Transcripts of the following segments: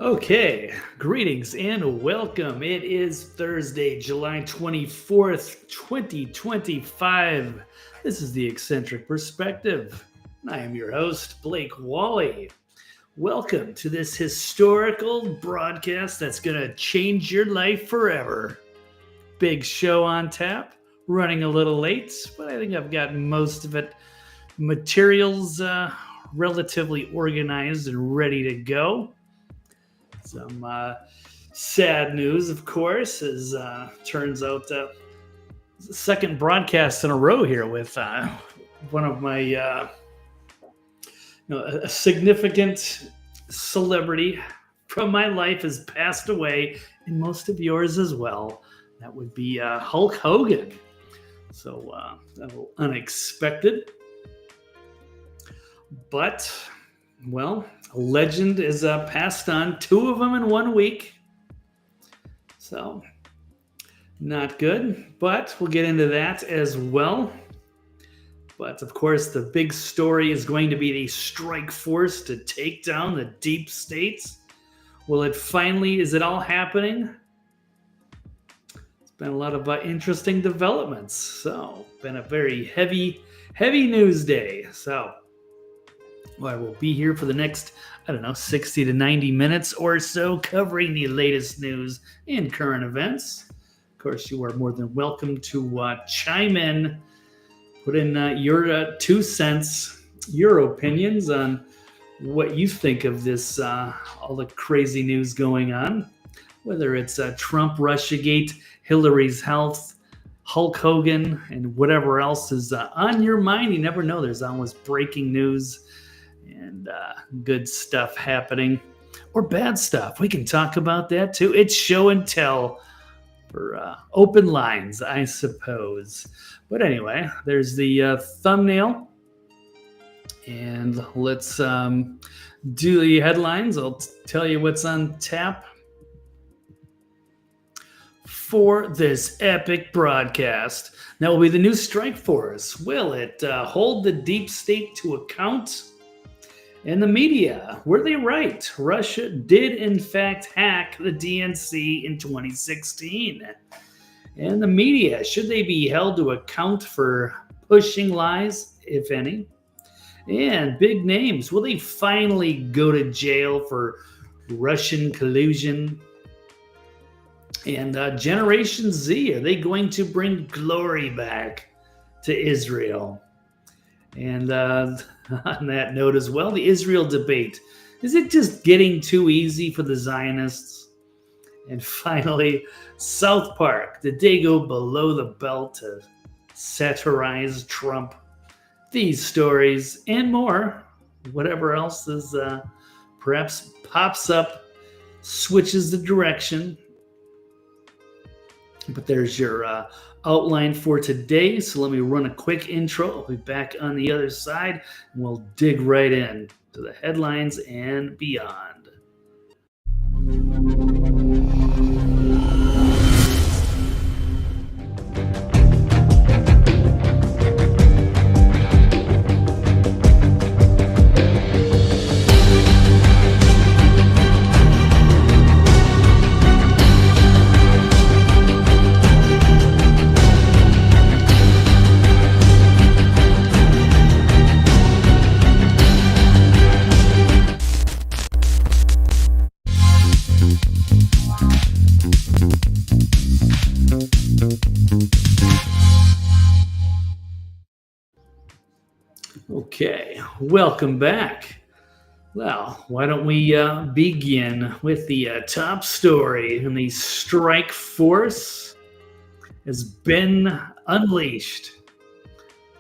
Okay, greetings and welcome. It is Thursday, July 24th, 2025. This is the Eccentric Perspective. I am your host, Blake Wally. Welcome to this historical broadcast that's going to change your life forever. Big show on tap, running a little late, but I think I've got most of it. Materials relatively organized and ready to go. Some sad news, of course, as turns out the second broadcast in a row here with one of my, a significant celebrity from my life has passed away, and most of yours as well. That would be Hulk Hogan. So a little unexpected, but well, a legend is passed on. Two of them in 1 week. So, not good, but we'll get into that as well. But of course, the big story is going to be the strike force to take down the deep states. Will it finally, is it all happening? It's been a lot of interesting developments. So, been a very heavy news day. So, I will be here for the next, 60 to 90 minutes or so covering the latest news and current events. Of course, you are more than welcome to chime in, put in your 2 cents, your opinions on what you think of this, all the crazy news going on, whether it's Trump, Russiagate, Hillary's health, Hulk Hogan, and whatever else is on your mind. You never know. There's always breaking news and good stuff happening, or bad stuff. We can talk about that too. It's show and tell for open lines, I suppose. But anyway, there's the thumbnail, and let's do the headlines. I'll tell you what's on tap for this epic broadcast. That will be the new strike force. Will it hold the deep state to account? And the media, were they right? Russia did, in fact, hack the DNC in 2016. And the media, should they be held to account for pushing lies, if any? And big names, will they finally go to jail for Russian collusion? And Generation Z, are they going to bring glory back to Israel? And on that note as well, the Israel debate. Is it just getting too easy for the Zionists? And finally, South Park. Did they go below the belt to satirize Trump? These stories and more, whatever else is perhaps pops up, switches the direction. But there's your outline for today. So let me run a quick intro. I'll be back on the other side, and we'll dig right in to the headlines and beyond. Okay, welcome back. Well, why don't we begin with the top story? And the strike force has been unleashed.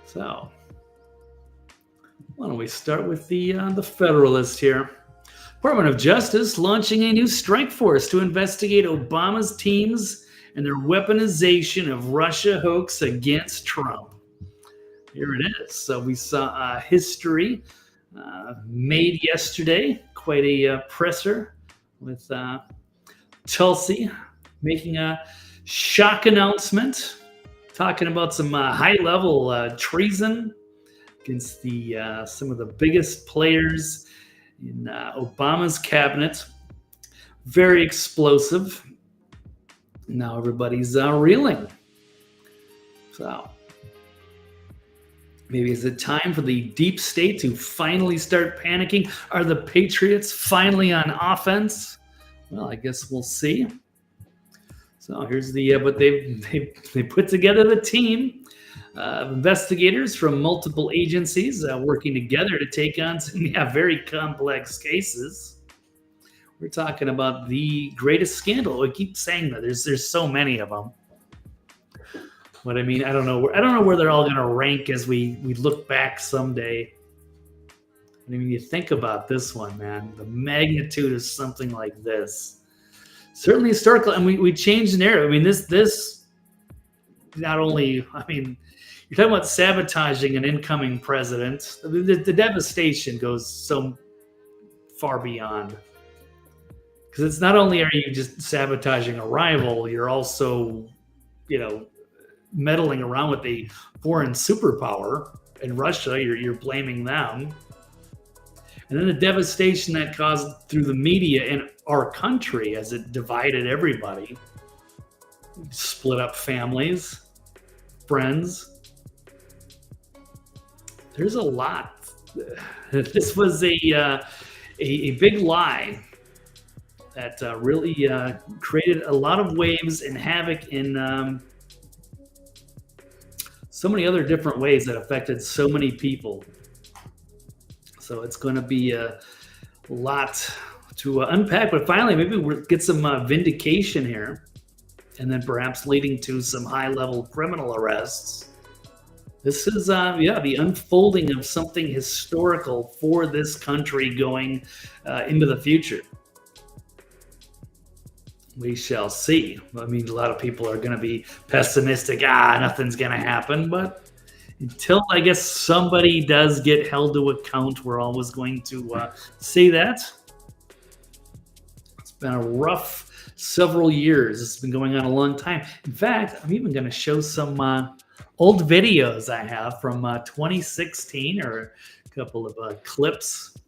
So, why don't we start with the Federalist here? Department of Justice launching a new strike force to investigate Obama's teams and their weaponization of Russia hoax against Trump. Here it is. So we saw history made yesterday, quite a presser with Tulsi making a shock announcement, talking about some high-level treason against the some of the biggest players in Obama's cabinet. very explosive. Now everybody's reeling. So maybe is it time for the deep state to finally start panicking? Are the Patriots finally on offense? Well, I guess we'll see. So here's the but they put together the team of investigators from multiple agencies working together to take on some very complex cases. We're talking about the greatest scandal. We keep saying that there's so many of them. But I mean, I don't know where they're all going to rank as we look back someday. I mean, you think about this one, man, the magnitude of something like this. Certainly historical, and we changed the narrative. I mean, this not only, I mean, you're talking about sabotaging an incoming president. The devastation goes so far beyond. Because it's not only are you just sabotaging a rival, you're also, meddling around with a foreign superpower in Russia. You're blaming them. And then the devastation that caused through the media in our country as it divided everybody, split up families, friends. There's a lot. This was a big lie that really created a lot of waves and havoc in so many other different ways that affected so many people. So it's going to be a lot to unpack, but finally maybe we'll get some vindication here, and then perhaps leading to some high-level criminal arrests. This is, the unfolding of something historical for this country going into the future. We shall see. I mean, a lot of people are going to be pessimistic. Nothing's going to happen. But until, I guess, somebody does get held to account, we're always going to say that. It's been a rough several years. It's been going on a long time. In fact, I'm even going to show some old videos I have from 2016, or a couple of clips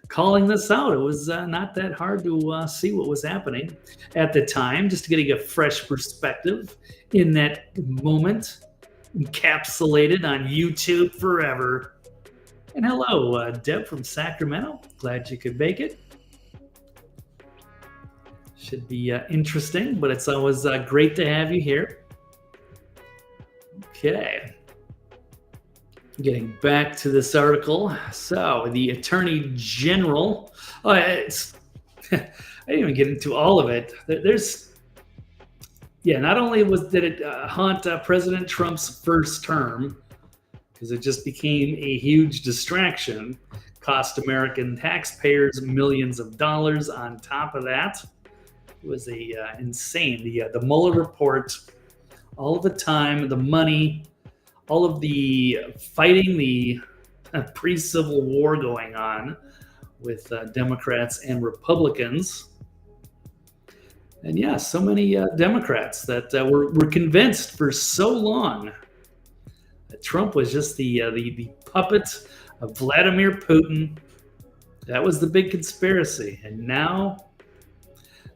calling this out. It was not that hard to see what was happening at the time, just getting a fresh perspective in that moment, encapsulated on YouTube forever. And hello, Deb from Sacramento. Glad you could make it. Should be interesting, but it's always great to have you here. Okay. Getting back to this article. So the Attorney General, I didn't even get into all of it. Not only did it haunt President Trump's first term, because it just became a huge distraction, cost American taxpayers millions of dollars on top of that. It was insane. The Mueller report, all of the time, the money, all of the fighting, the pre-Civil War going on with Democrats and Republicans. And so many Democrats that were convinced for so long that Trump was just the puppet of Vladimir Putin. That was the big conspiracy. And now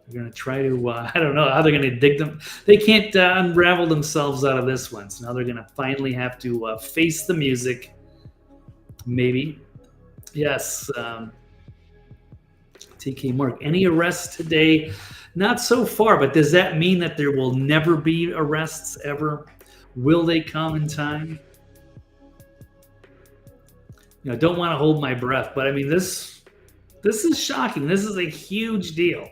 they're going to try to, I don't know how they're going to dig them. They can't unravel themselves out of this one. So now they're going to finally have to face the music. Maybe. Yes. TK Mark, any arrests today? Not so far, but does that mean that there will never be arrests ever? Will they come in time? Don't want to hold my breath, but I mean, this is shocking. This is a huge deal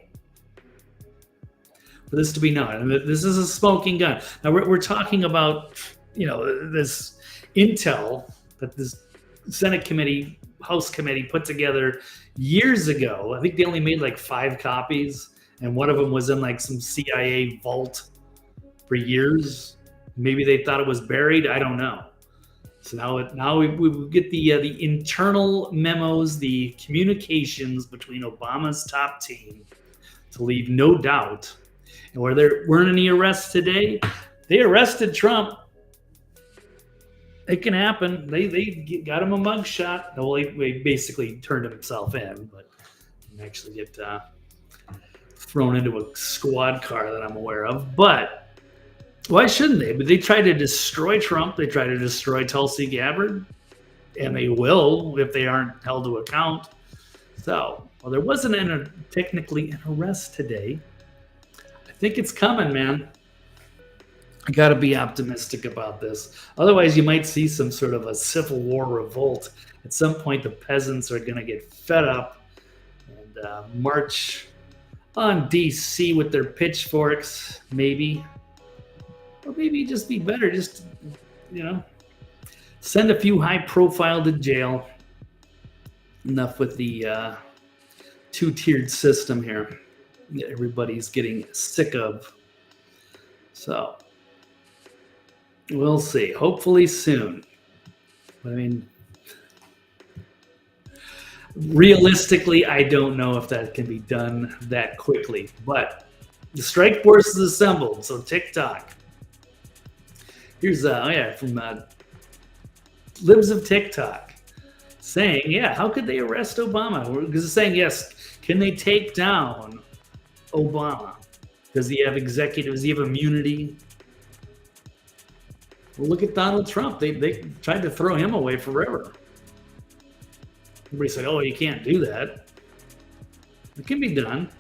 for this to be known. I mean, this is a smoking gun. Now we're talking about, this intel that this Senate committee, House committee put together years ago. I think they only made like 5 copies, and one of them was in like some CIA vault for years. Maybe they thought it was buried. I don't know. So now we get the internal memos, the communications between Obama's top team to leave no doubt. And where there weren't any arrests today, they arrested Trump. It can happen. They got him a mugshot. Well, he basically turned himself in, but didn't actually get thrown into a squad car that I'm aware of. But why shouldn't they? But they try to destroy Trump. They try to destroy Tulsi Gabbard, and they will if they aren't held to account. So, well, there wasn't technically an arrest today. I think it's coming, man. I got to be optimistic about this. Otherwise, you might see some sort of a civil war revolt. At some point, the peasants are going to get fed up and march on D.C. with their pitchforks, maybe. Or maybe just be better. Just, send a few high profile to jail. Enough with the two-tiered system here that everybody's getting sick of. So, we'll see. Hopefully soon. I mean, realistically, I don't know if that can be done that quickly. But the strike force is assembled. So TikTok. Here's from Libs of TikTok saying, how could they arrest Obama? Because it's saying, yes, can they take down Obama? Does he have executive? Does he have immunity? Well, look at Donald Trump. They tried to throw him away forever. Everybody said, oh, you can't do that. It can be done.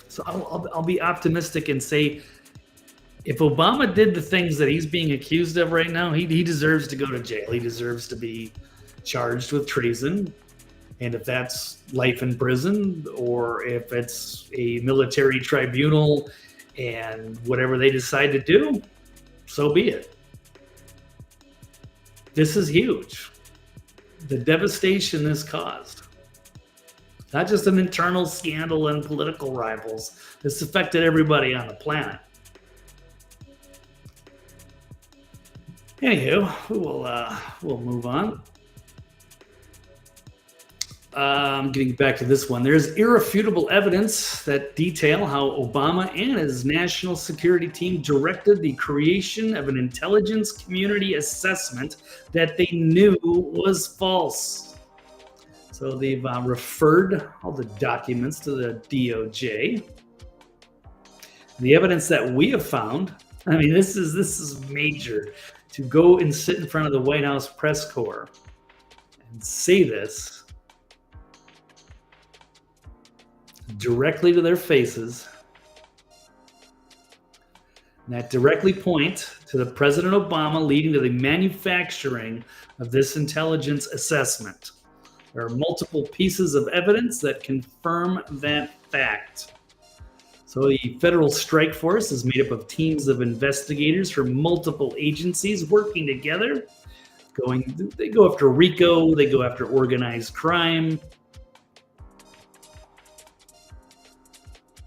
So I'll be optimistic and say, if Obama did the things that he's being accused of right now, he deserves to go to jail. He deserves to be charged with treason. And if that's life in prison, or if it's a military tribunal and whatever they decide to do, so be it. This is huge. The devastation this caused. Not just an internal scandal and political rivals. This affected everybody on the planet. Anywho, we'll move on. Getting back to this one, there's irrefutable evidence that detail how Obama and his national security team directed the creation of an intelligence community assessment that they knew was false. So they've referred all the documents to the DOJ. The evidence that we have found, I mean, this is major. To go and sit in front of the White House press corps and say this directly to their faces, and that directly point to the President Obama leading to the manufacturing of this intelligence assessment. There are multiple pieces of evidence that confirm that fact. So the Federal Strike Force is made up of teams of investigators from multiple agencies working together. They go after RICO, they go after organized crime.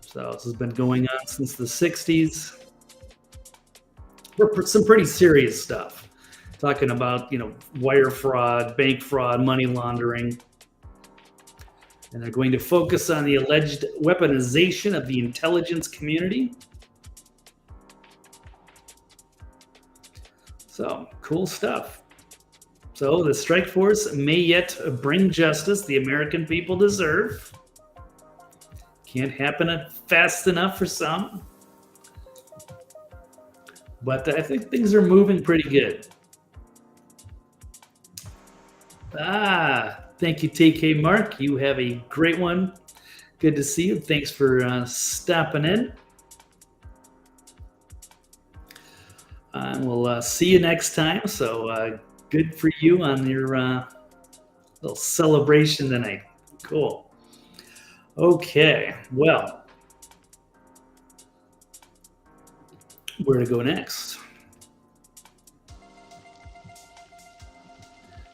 So this has been going on since the 60s. Some pretty serious stuff. Talking about, wire fraud, bank fraud, money laundering. And they're going to focus on the alleged weaponization of the intelligence community. So, cool stuff. So, the strike force may yet bring justice the American people deserve. Can't happen fast enough for some. But I think things are moving pretty good. Thank you, TK Mark. You have a great one. Good to see you. Thanks for stopping in. We'll see you next time. So good for you on your little celebration tonight. Cool. Okay. Well, where to go next?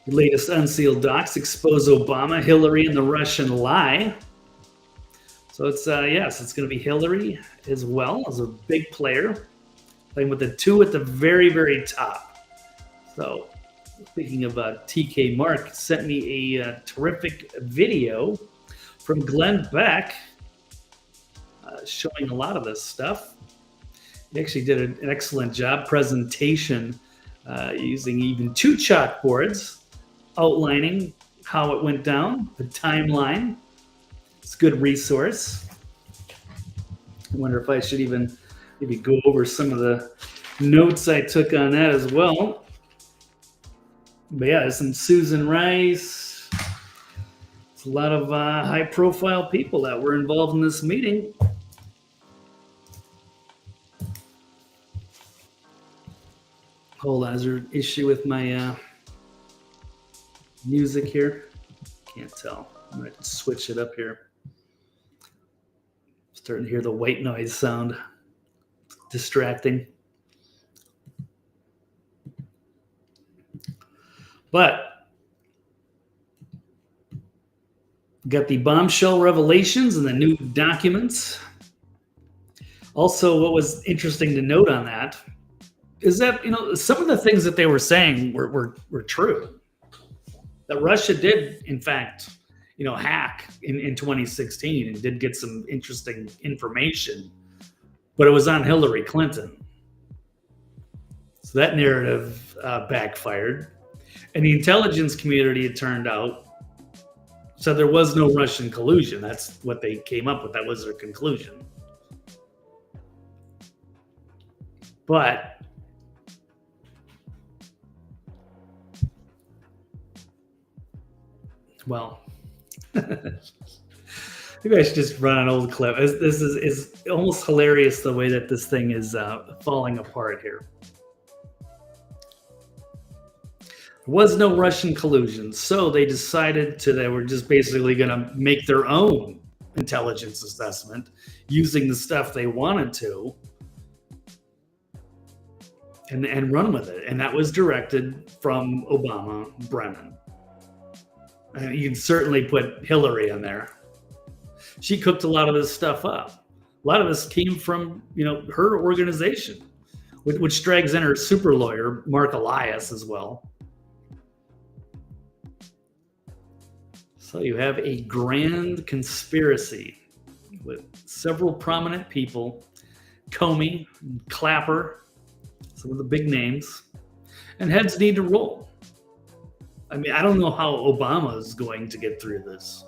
The latest unsealed docs expose Obama, Hillary, and the Russian lie. So it's it's going to be Hillary as well as a big player, playing with the two at the very, very top. So speaking of TK Mark, sent me a terrific video from Glenn Beck showing a lot of this stuff. He actually did an excellent job presentation using even two chalkboards, outlining how it went down, the timeline. It's a good resource. I wonder if I should even maybe go over some of the notes I took on that as well. But yeah, there's some Susan Rice. It's a lot of high-profile people that were involved in this meeting. Hold on, is there an issue with my music here? Can't tell. I'm going to switch it up here. Starting to hear the white noise sound. Distracting. But got the bombshell revelations and the new documents. Also, what was interesting to note on that is that, some of the things that they were saying were true. That Russia did, in fact, hack in 2016 and did get some interesting information, but it was on Hillary Clinton. So that narrative backfired. And the intelligence community, it turned out, said there was no Russian collusion. That's what they came up with. That was their conclusion. But well, maybe I should just run an old clip. This is almost hilarious the way that this thing is falling apart here. There was no Russian collusion, so they decided they were just basically going to make their own intelligence assessment using the stuff they wanted to and run with it. And that was directed from Obama, Brennan. You can certainly put Hillary in there. She cooked a lot of this stuff up. A lot of this came from, her organization, which drags in her super lawyer, Mark Elias, as well. So you have a grand conspiracy with several prominent people, Comey, Clapper, some of the big names, and heads need to roll. I mean, I don't know how Obama is going to get through this.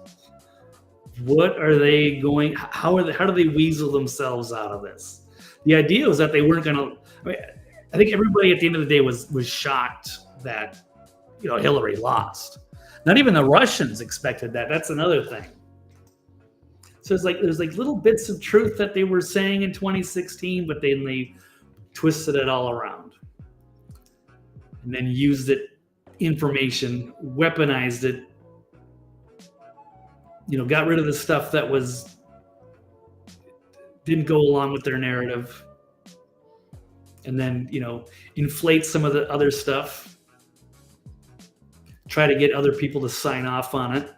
What are they going? How do they weasel themselves out of this? The idea was that they weren't going to. I think everybody at the end of the day was shocked that Hillary lost. Not even the Russians expected that. That's another thing. So there's little bits of truth that they were saying in 2016, but then they twisted it all around and then used it. Information, weaponized it, got rid of the stuff that didn't go along with their narrative, and then inflate some of the other stuff, try to get other people to sign off on it.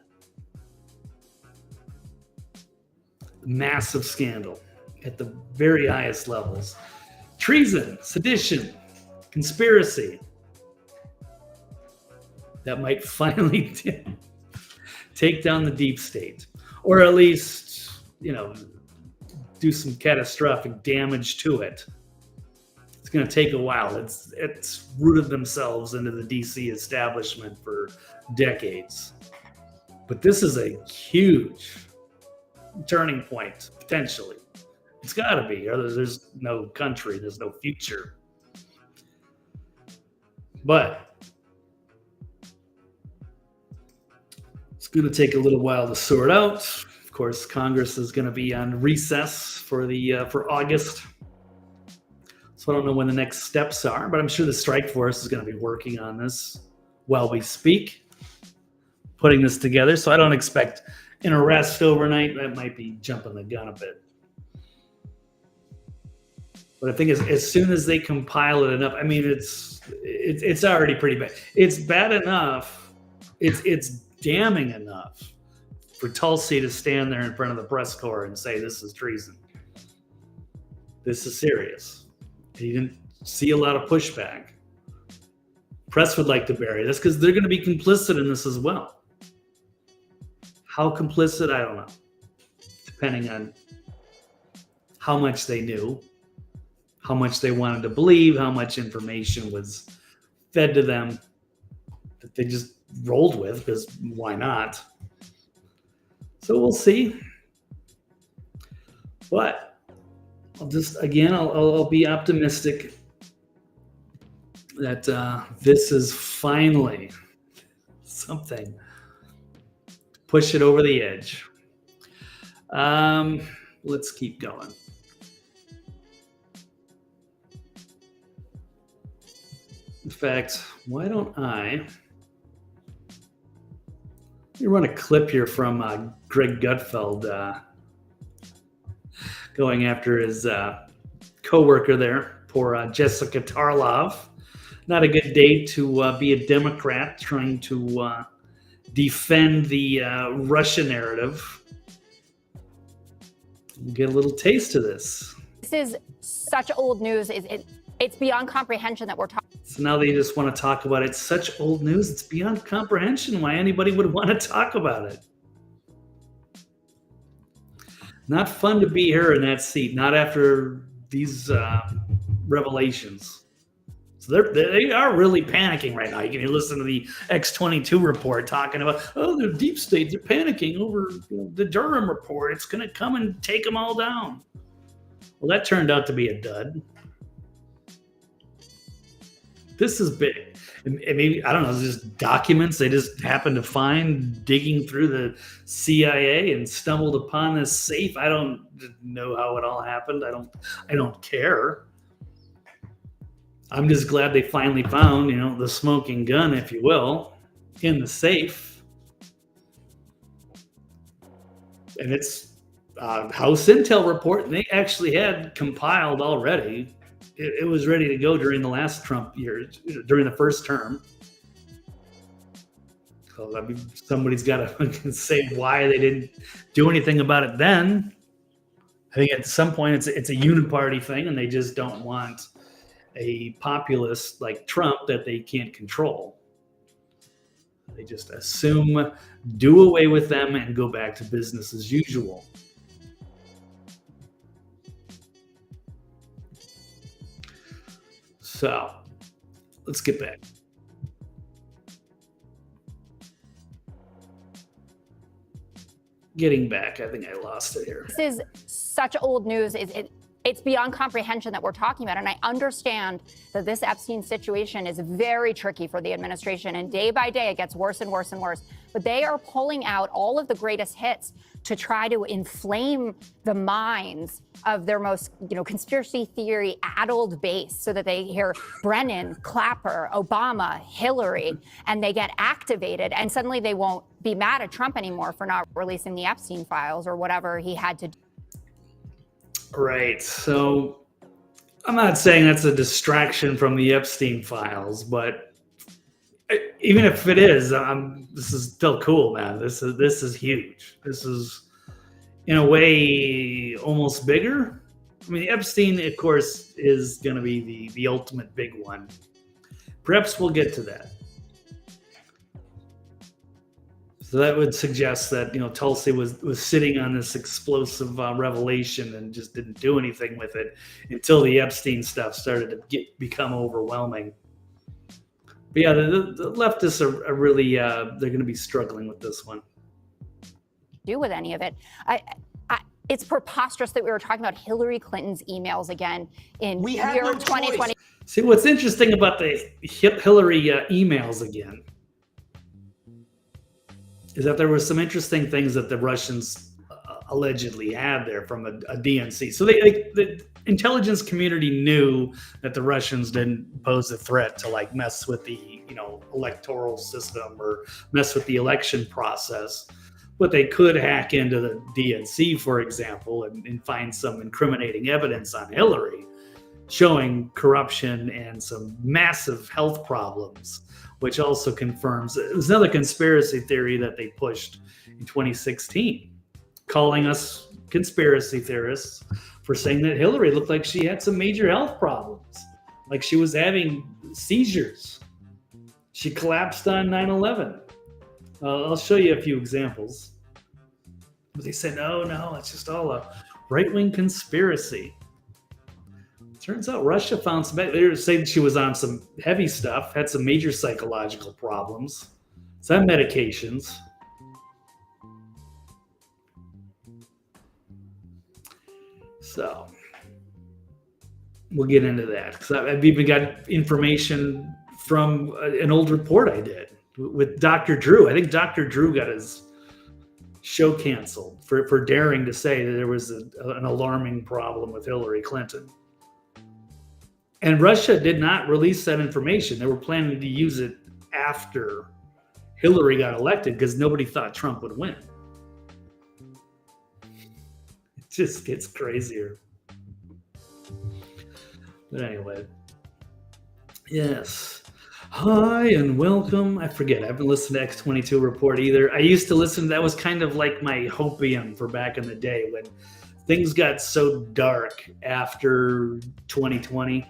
Massive scandal at the very highest levels. Treason, sedition, conspiracy. That might finally take down the deep state, or at least, do some catastrophic damage to it. It's going to take a while. It's rooted themselves into the DC establishment for decades. But this is a huge turning point, potentially. It's got to be, or there's no country, there's no future. But it's going to take a little while to sort out. Of course, Congress is going to be on recess for August. So I don't know when the next steps are, but I'm sure the strike force is going to be working on this while we speak, putting this together. So I don't expect an arrest overnight. That might be jumping the gun a bit. But I think as soon as they compile it enough, I mean, it's already pretty bad. It's bad enough. It's damning enough for Tulsi to stand there in front of the press corps and say this is treason. This is serious. He didn't see a lot of pushback. Press would like to bury this because they're going to be complicit in this as well. How complicit, I don't know. Depending on how much they knew, how much they wanted to believe, how much information was fed to them that they just rolled with, because why not? So we'll see. But I'll be optimistic that this is finally something to push it over the edge. Let's keep going. In fact, why don't I run a clip here from Greg Gutfeld going after his co-worker there, poor Jessica Tarlov. Not a good day to be a Democrat trying to defend the Russia narrative. We'll get a little taste of this. This is such old news. It's beyond comprehension that we're talking. So now they just want to talk about it. Such old news. It's beyond comprehension why anybody would want to talk about it. Not fun to be here in that seat. Not after these revelations. So they are really panicking right now. You can listen to the X-22 report talking about, the deep state, they're panicking over the Durham report. It's going to come and take them all down. Well, that turned out to be a dud. This is big. And maybe, I don't know, just documents they just happened to find digging through the CIA and stumbled upon this safe. I don't know how it all happened. I don't care. I'm just glad they finally found, the smoking gun, if you will, in the safe. And it's House Intel report, and they actually had compiled already. It was ready to go during the last Trump years, during the first term. So somebody's got to say why they didn't do anything about it then. I think at some point it's a uniparty thing, and they just don't want a populist like Trump that they can't control. They just assume, do away with them, and go back to business as usual. So let's get back. Getting back, I think I lost it here. This is such old news. It's beyond comprehension that we're talking about. And I understand that this Epstein situation is very tricky for the administration. And day by day, it gets worse and worse and worse. But they are pulling out all of the greatest hits to try to inflame the minds of their most, conspiracy theory addled base, so that they hear Brennan, Clapper, Obama, Hillary, and they get activated. And suddenly they won't be mad at Trump anymore for not releasing the Epstein files or whatever he had to do. Right. So I'm not saying that's a distraction from the Epstein files, but even if it is, this is still cool, man. This is huge. This is, in a way, almost bigger. I mean, Epstein, of course, is going to be the ultimate big one. Perhaps we'll get to that. So that would suggest that, Tulsi was sitting on this explosive revelation and just didn't do anything with it until the Epstein stuff started to become overwhelming. But yeah, the leftists are really, they're going to be struggling with this one. Do with any of it. It's preposterous that we were talking about Hillary Clinton's emails again in year 2020. See, what's interesting about the Hillary emails again is that there were some interesting things that the Russians allegedly had there from a DNC. So the intelligence community knew that the Russians didn't pose a threat to mess with the electoral system or mess with the election process, but they could hack into the DNC, for example, and find some incriminating evidence on Hillary, showing corruption and some massive health problems, which also confirms it was another conspiracy theory that they pushed in 2016, calling us conspiracy theorists for saying that Hillary looked like she had some major health problems, like she was having seizures. She collapsed on 9/11. I'll show you a few examples. But they said, no, it's just all a right-wing conspiracy. Turns out Russia found some, they were saying she was on some heavy stuff, had some major psychological problems, some medications. So we'll get into that because I've even got information from an old report I did with Dr. Drew. I think Dr. Drew got his show canceled for daring to say that there was an alarming problem with Hillary Clinton. And Russia did not release that information. They were planning to use it after Hillary got elected because nobody thought Trump would win. It just gets crazier. But anyway, yes. Hi and welcome. I forget. I haven't listened to X22 Report either. I used to listen. That was kind of like my hopium for back in the day when things got so dark after 2020,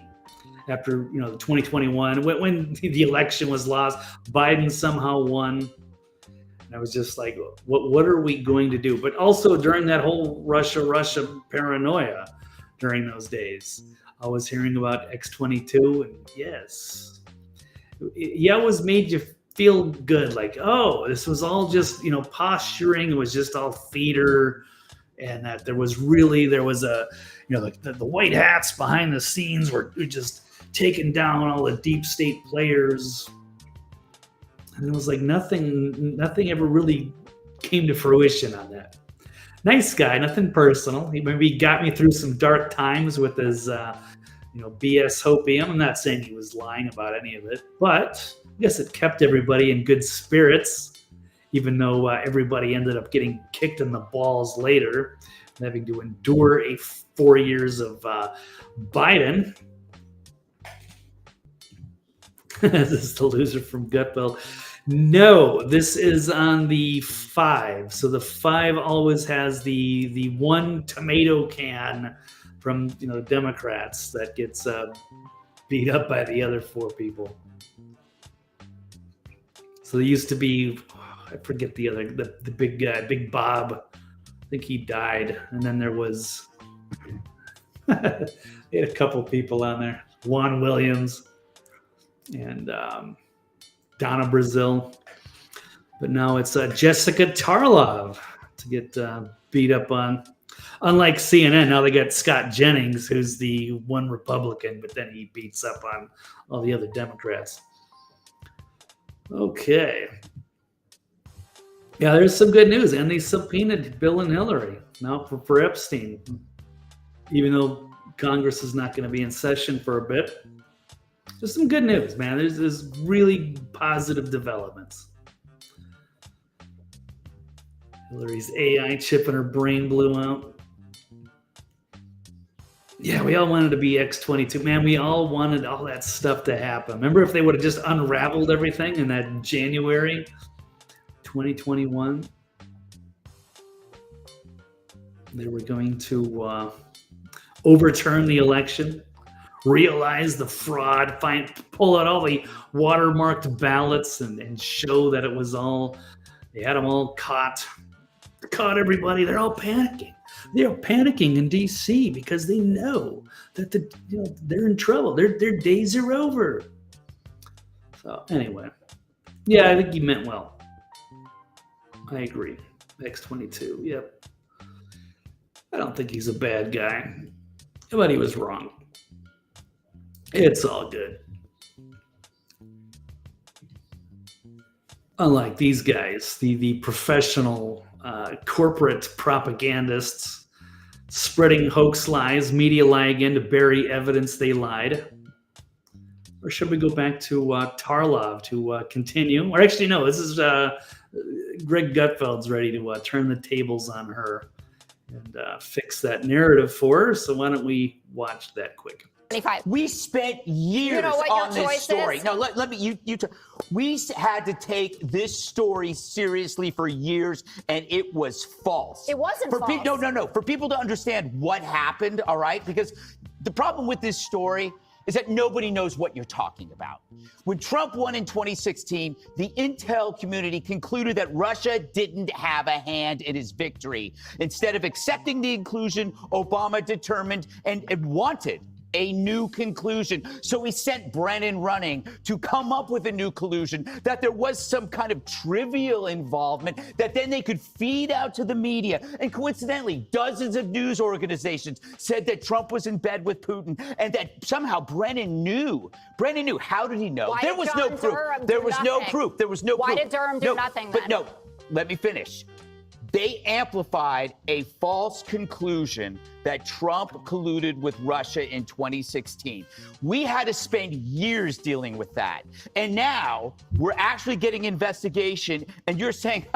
after 2021, when the election was lost, Biden somehow won. And I was just like, what are we going to do? But also during that whole Russia paranoia during those days, I was hearing about X22, and yes. It always made you feel good, like, oh, this was all just posturing. It was just all theater, and that there was a the white hats behind the scenes were just taking down all the deep state players, and it was like nothing ever really came to fruition on that. Nice guy, nothing personal. He maybe got me through some dark times with his BS hopium. I'm not saying he was lying about any of it, but I guess it kept everybody in good spirits, even though everybody ended up getting kicked in the balls later, having to endure 4 years of Biden. This is the loser from Gutfeld. No, this is on the 5. So the 5 always has the one tomato can from the Democrats that gets beat up by the other 4 people. So there used to be, I forget the big guy, Big Bob. I think he died, and then there was they had a couple people on there, Juan Williams and Donna Brazil. But now it's Jessica Tarlov to get beat up on. Unlike CNN, now they got Scott Jennings, who's the one Republican, but then he beats up on all the other Democrats. Okay. Yeah, there's some good news. And they subpoenaed Bill and Hillary now for Epstein, even though Congress is not going to be in session for a bit. There's some good news, man. There's really positive developments. Hillary's AI chip in her brain blew out. Yeah, we all wanted to be X22. Man, we all wanted all that stuff to happen. Remember if they would have just unraveled everything in that January 2021? They were going to overturn the election, realize the fraud, pull out all the watermarked ballots and show that it was all, they had them all caught everybody. They're all panicking. They're panicking in D.C. because they know that they're in trouble. Their days are over. So anyway, yeah, I think he meant well. I agree. X22, yep. I don't think he's a bad guy, but he was wrong. It's all good. Unlike these guys, the professional corporate propagandists spreading hoax lies, media lie again to bury evidence they lied. Or should we go back to Tarlov to continue? Or actually, no, this is Greg Gutfeld's ready to turn the tables on her and fix that narrative for her. So why don't we watch that quick? We spent years on this story. No, let me. We had to take this story seriously for years, and it was false. It wasn't false. No. For people to understand what happened, all right? Because the problem with this story is that nobody knows what you're talking about. When Trump won in 2016, the intel community concluded that Russia didn't have a hand in his victory. Instead of accepting the inclusion Obama determined and wanted, a new conclusion. So he sent Brennan running to come up with a new collusion, that there was some kind of trivial involvement that then they could feed out to the media. And coincidentally, dozens of news organizations said that Trump was in bed with Putin and that somehow Brennan knew. Brennan knew. How did he know? Why There did was John no proof. Durham There do was no nothing? proof. There was no Why proof. did Durham do nothing But then? no, let me finish. They amplified a false conclusion that Trump colluded with Russia in 2016. We had to spend years dealing with that. And now we're actually getting investigation, and you're saying,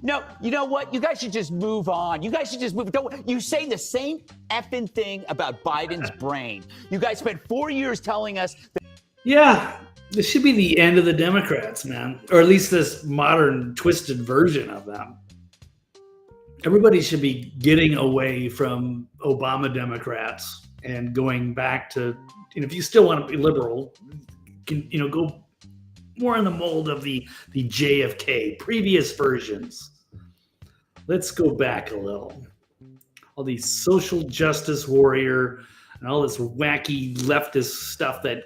no, you know what? You guys should just move on. You guys should just move. You say the same effing thing about Biden's brain. You guys spent 4 years telling us that. Yeah, this should be the end of the Democrats, man, or at least this modern twisted version of them. Everybody should be getting away from Obama Democrats and going back to, if you still want to be liberal, go more in the mold of the JFK, previous versions. Let's go back a little. All these social justice warrior and all this wacky leftist stuff that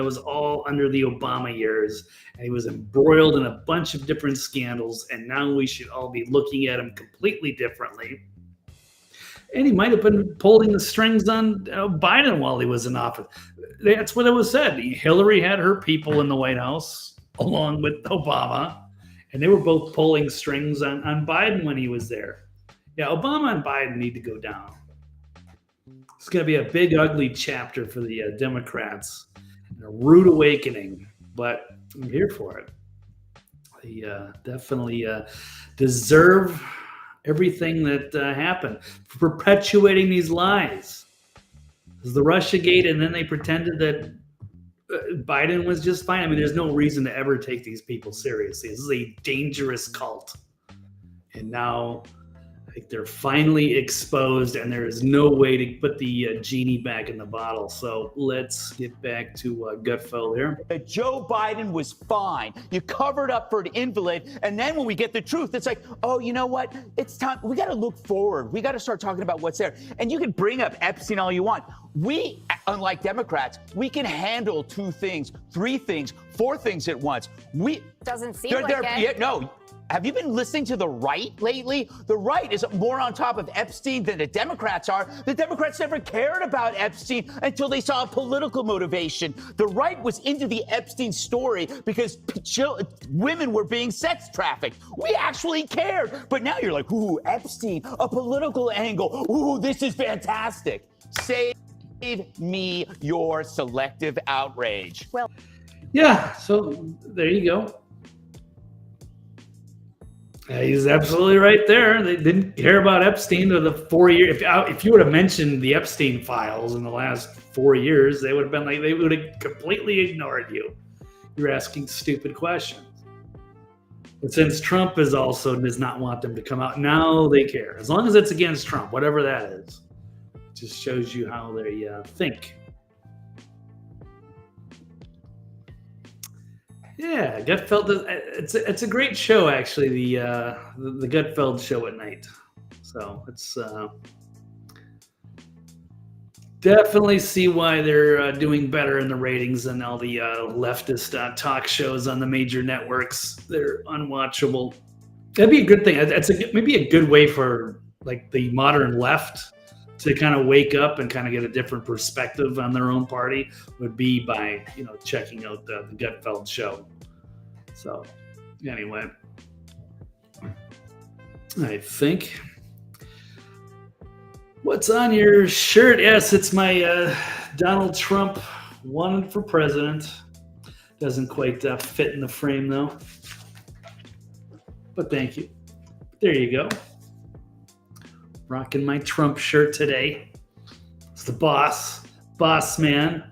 was all under the Obama years. And he was embroiled in a bunch of different scandals. And now we should all be looking at him completely differently. And he might have been pulling the strings on Biden while he was in office. That's what it was said. Hillary had her people in the White House along with Obama. And they were both pulling strings on Biden when he was there. Yeah, Obama and Biden need to go down. It's going to be a big, ugly chapter for the Democrats, and a rude awakening, but I'm here for it. They definitely deserve everything that happened for perpetuating these lies. It was the Russiagate, and then they pretended that Biden was just fine. I mean, there's no reason to ever take these people seriously. This is a dangerous cult. And now I think they're finally exposed, and there is no way to put the genie back in the bottle. So let's get back to Gutfeld here. That Joe Biden was fine. You covered up for an invalid, and then when we get the truth, it's like, oh, you know what? It's time. We got to look forward. We got to start talking about what's there. And you can bring up Epstein all you want. We, unlike Democrats, we can handle 2 things, 3 things, 4 things at once. Doesn't seem like it. Yeah, no. Have you been listening to the right lately? The right is more on top of Epstein than the Democrats are. The Democrats never cared about Epstein until they saw a political motivation. The right was into the Epstein story because women were being sex trafficked. We actually cared. But now you're like, ooh, Epstein, a political angle. Ooh, this is fantastic. Save me your selective outrage. Well, yeah, so there you go. He's absolutely right there. They didn't care about Epstein or the 4 years. If you would have mentioned the Epstein files in the last 4 years, they would have been like, they would have completely ignored you. You're asking stupid questions. But since Trump does not want them to come out, now they care. As long as it's against Trump, whatever that is. It just shows you how they think. Yeah, Gutfeld. It's a great show, actually. The Gutfeld show at night. So it's definitely see why they're doing better in the ratings than all the leftist talk shows on the major networks. They're unwatchable. That'd be a good thing. It's maybe a good way for like the modern left to kind of wake up and kind of get a different perspective on their own party would be by, checking out the Gutfeld show. So anyway, I think what's on your shirt? Yes, it's my Donald Trump wanted for president. Doesn't quite fit in the frame though, but thank you. There you go. Rocking my Trump shirt today. It's the boss man.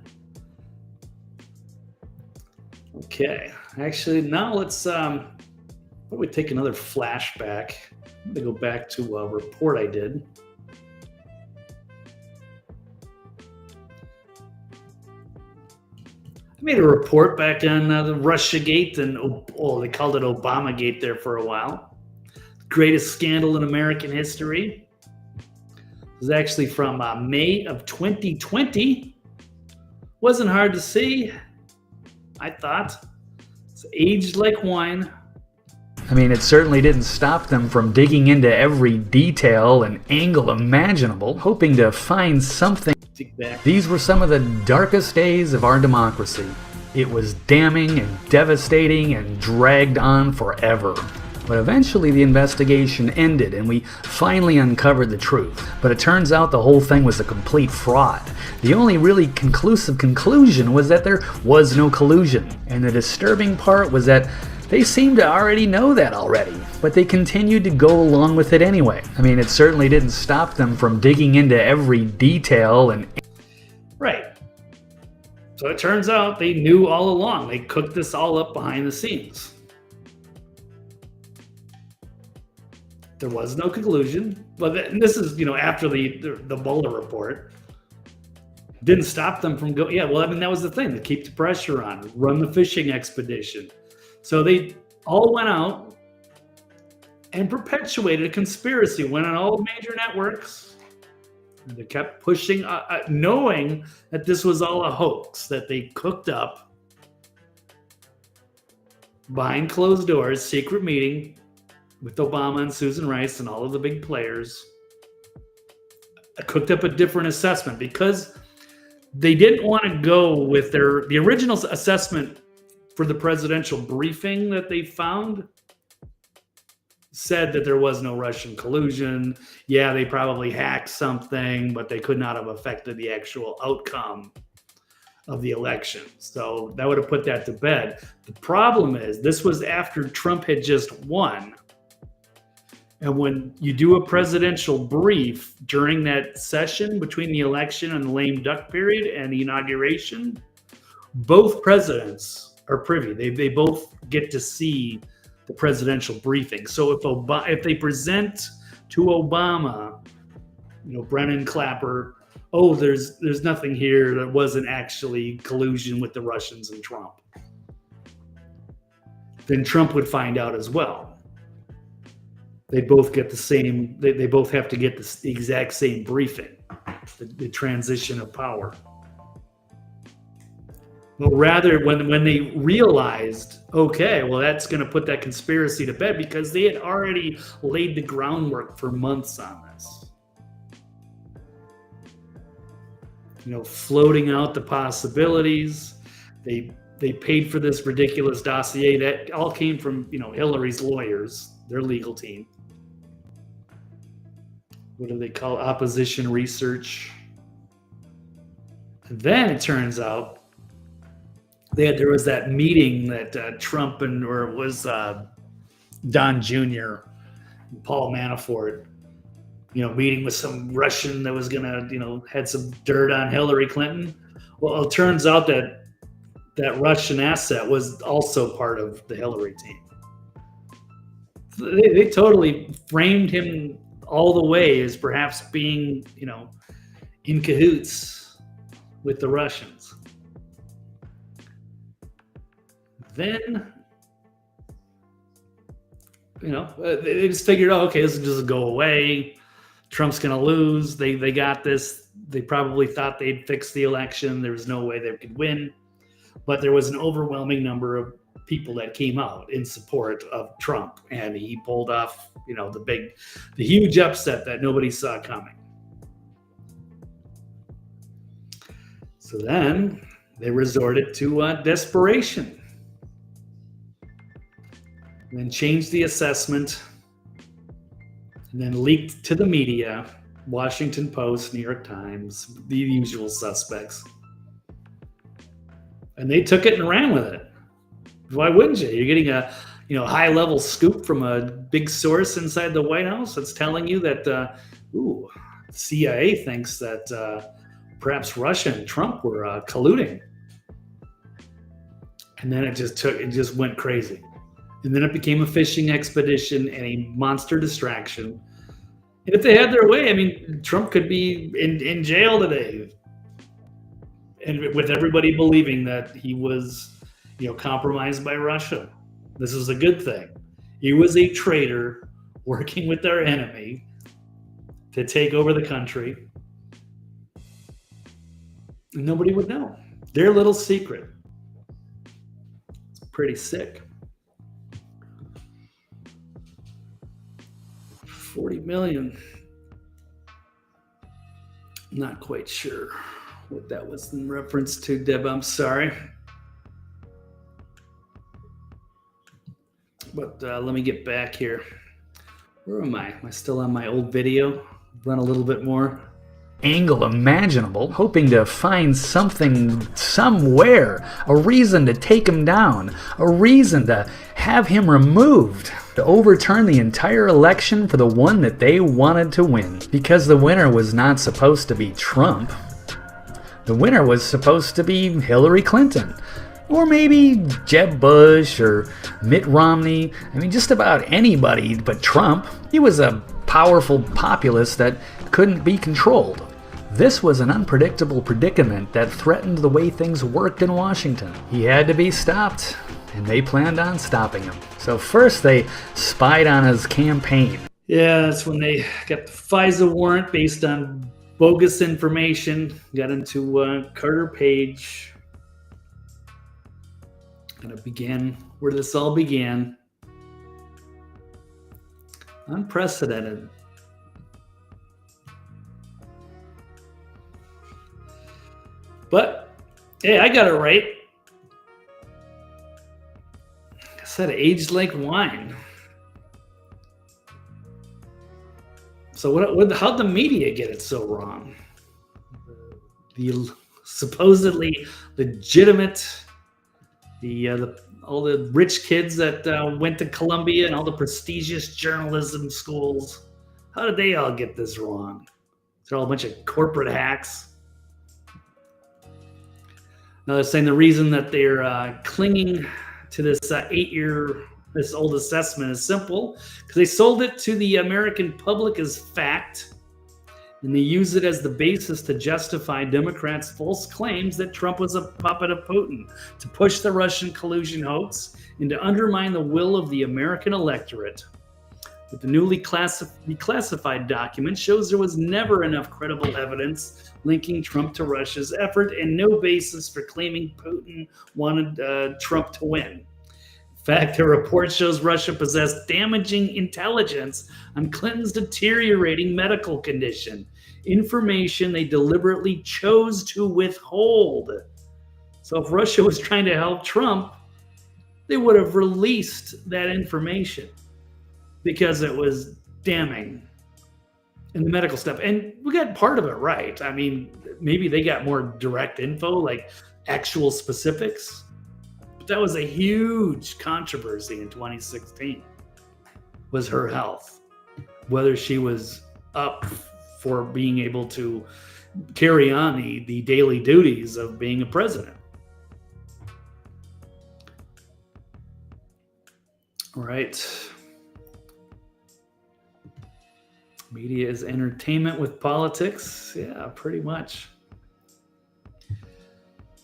Okay, actually now let's we take another flashback. I'm gonna go back to a report I did. I made a report back on the Russiagate, and they called it Obamagate there for a while. Greatest scandal in American history. It was actually from May of 2020. Wasn't hard to see, I thought. It's aged like wine. I mean, it certainly didn't stop them from digging into every detail and angle imaginable, hoping to find something. These were some of the darkest days of our democracy. It was damning and devastating and dragged on forever. But eventually the investigation ended and we finally uncovered the truth. But it turns out the whole thing was a complete fraud. The only really conclusive conclusion was that there was no collusion. And the disturbing part was that they seemed to already know that already, but they continued to go along with it anyway. I mean, it certainly didn't stop them from digging into every detail and... Right. So it turns out they knew all along. They cooked this all up behind the scenes. There was no collusion. But this is, after the Mueller report. Didn't stop them from going. Yeah, well, I mean, that was the thing. To keep the pressure on. Run the fishing expedition. So they all went out and perpetuated a conspiracy, went on all major networks. And they kept pushing, knowing that this was all a hoax, that they cooked up behind closed doors, secret meeting with Obama and Susan Rice and all of the big players. Cooked up a different assessment because they didn't want to go with the original assessment for the presidential briefing that they found said that there was no Russian collusion. Yeah, they probably hacked something, but they could not have affected the actual outcome of the election. So that would have put that to bed. The problem is this was after Trump had just won. And when you do a presidential brief during that session between the election and the lame duck period and the inauguration, both presidents are privy. They both get to see the presidential briefing. So if they present to Obama, Brennan Clapper, oh, there's nothing here that wasn't actually collusion with the Russians and Trump, then Trump would find out as well. They both get the same. They both have to get the exact same briefing, the transition of power. But rather, when they realized, okay, well, that's going to put that conspiracy to bed because they had already laid the groundwork for months on this. Floating out the possibilities. They paid for this ridiculous dossier that all came from, Hillary's lawyers, their legal team. What do they call it? Opposition research. And then it turns out there was that meeting that Trump or it was Don Jr., Paul Manafort, meeting with some Russian that was gonna, had some dirt on Hillary Clinton. Well, it turns out that Russian asset was also part of the Hillary team. They totally framed him all the way as perhaps being, in cahoots with the Russians. Then, they just figured, oh, okay, this will just go away. Trump's going to lose. They got this. They probably thought they'd fix the election. There was no way they could win. But there was an overwhelming number of people that came out in support of Trump. And he pulled off, the huge upset that nobody saw coming. So then they resorted to desperation. And then changed the assessment, and then leaked to the media, Washington Post, New York Times, the usual suspects. And they took it and ran with it. Why wouldn't you? You're getting a high-level scoop from a big source inside the White House that's telling you that, CIA thinks that perhaps Russia and Trump were colluding. And then it just went crazy. And then it became a fishing expedition and a monster distraction. And if they had their way, I mean, Trump could be in jail today. And with everybody believing that he was, compromised by Russia. This is a good thing. He was a traitor working with their enemy to take over the country. And nobody would know. Their little secret. It's pretty sick. 40 million. Not quite sure what that was in reference to, Deb. I'm sorry. But let me get back here. Where am I? Am I still on my old video? Run a little bit more. Angle imaginable, hoping to find something somewhere, a reason to take him down, a reason to have him removed, to overturn the entire election for the one that they wanted to win. Because the winner was not supposed to be Trump. The winner was supposed to be Hillary Clinton. Or maybe Jeb Bush or Mitt Romney. I mean, just about anybody but Trump. He was a powerful populace that couldn't be controlled. This was an unpredictable predicament that threatened the way things worked in Washington. He had to be stopped, and they planned on stopping him. So first they spied on his campaign. Yeah, that's when they got the FISA warrant based on bogus information. Got into Carter Page. And it began where this all began. Unprecedented. But, hey, I got it right. I said aged like wine. So how'd the media get it so wrong? The supposedly legitimate, all the rich kids that went to Columbia and all the prestigious journalism schools, how did they all get this wrong? They're all a bunch of corporate hacks. Now they're saying the reason that they're clinging to this this old assessment is simple, because they sold it to the American public as fact, and they use it as the basis to justify Democrats' false claims that Trump was a puppet of Putin, to push the Russian collusion hoax, and to undermine the will of the American electorate. But the newly declassified document shows there was never enough credible evidence linking Trump to Russia's effort, and no basis for claiming Putin wanted Trump to win. In fact, the report shows Russia possessed damaging intelligence on Clinton's deteriorating medical condition, information they deliberately chose to withhold. So if Russia was trying to help Trump, they would have released that information because it was damning in the medical stuff. And we got part of it right. I mean, maybe they got more direct info, like actual specifics. But that was a huge controversy in 2016, was her health, whether she was up for being able to carry on the daily duties of being a president. All right. Media is entertainment with politics. Yeah, pretty much.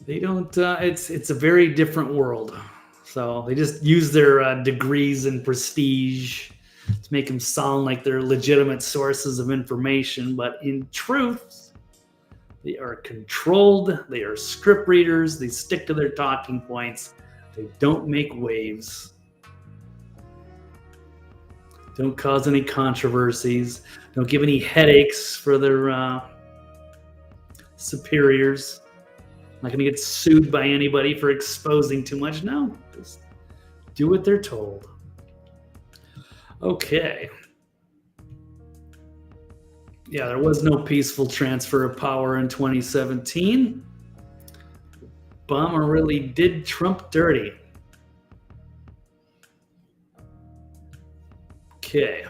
They don't, it's a very different world. So they just use their degrees and prestige to make them sound like they're legitimate sources of information. But in truth, they are controlled. They are script readers. They stick to their talking points. They don't make waves. Don't cause any controversies. Don't give any headaches for their superiors. Not going to get sued by anybody for exposing too much. No, just do what they're told. Okay. Yeah, there was no peaceful transfer of power in 2017. Obama really did Trump dirty. Okay.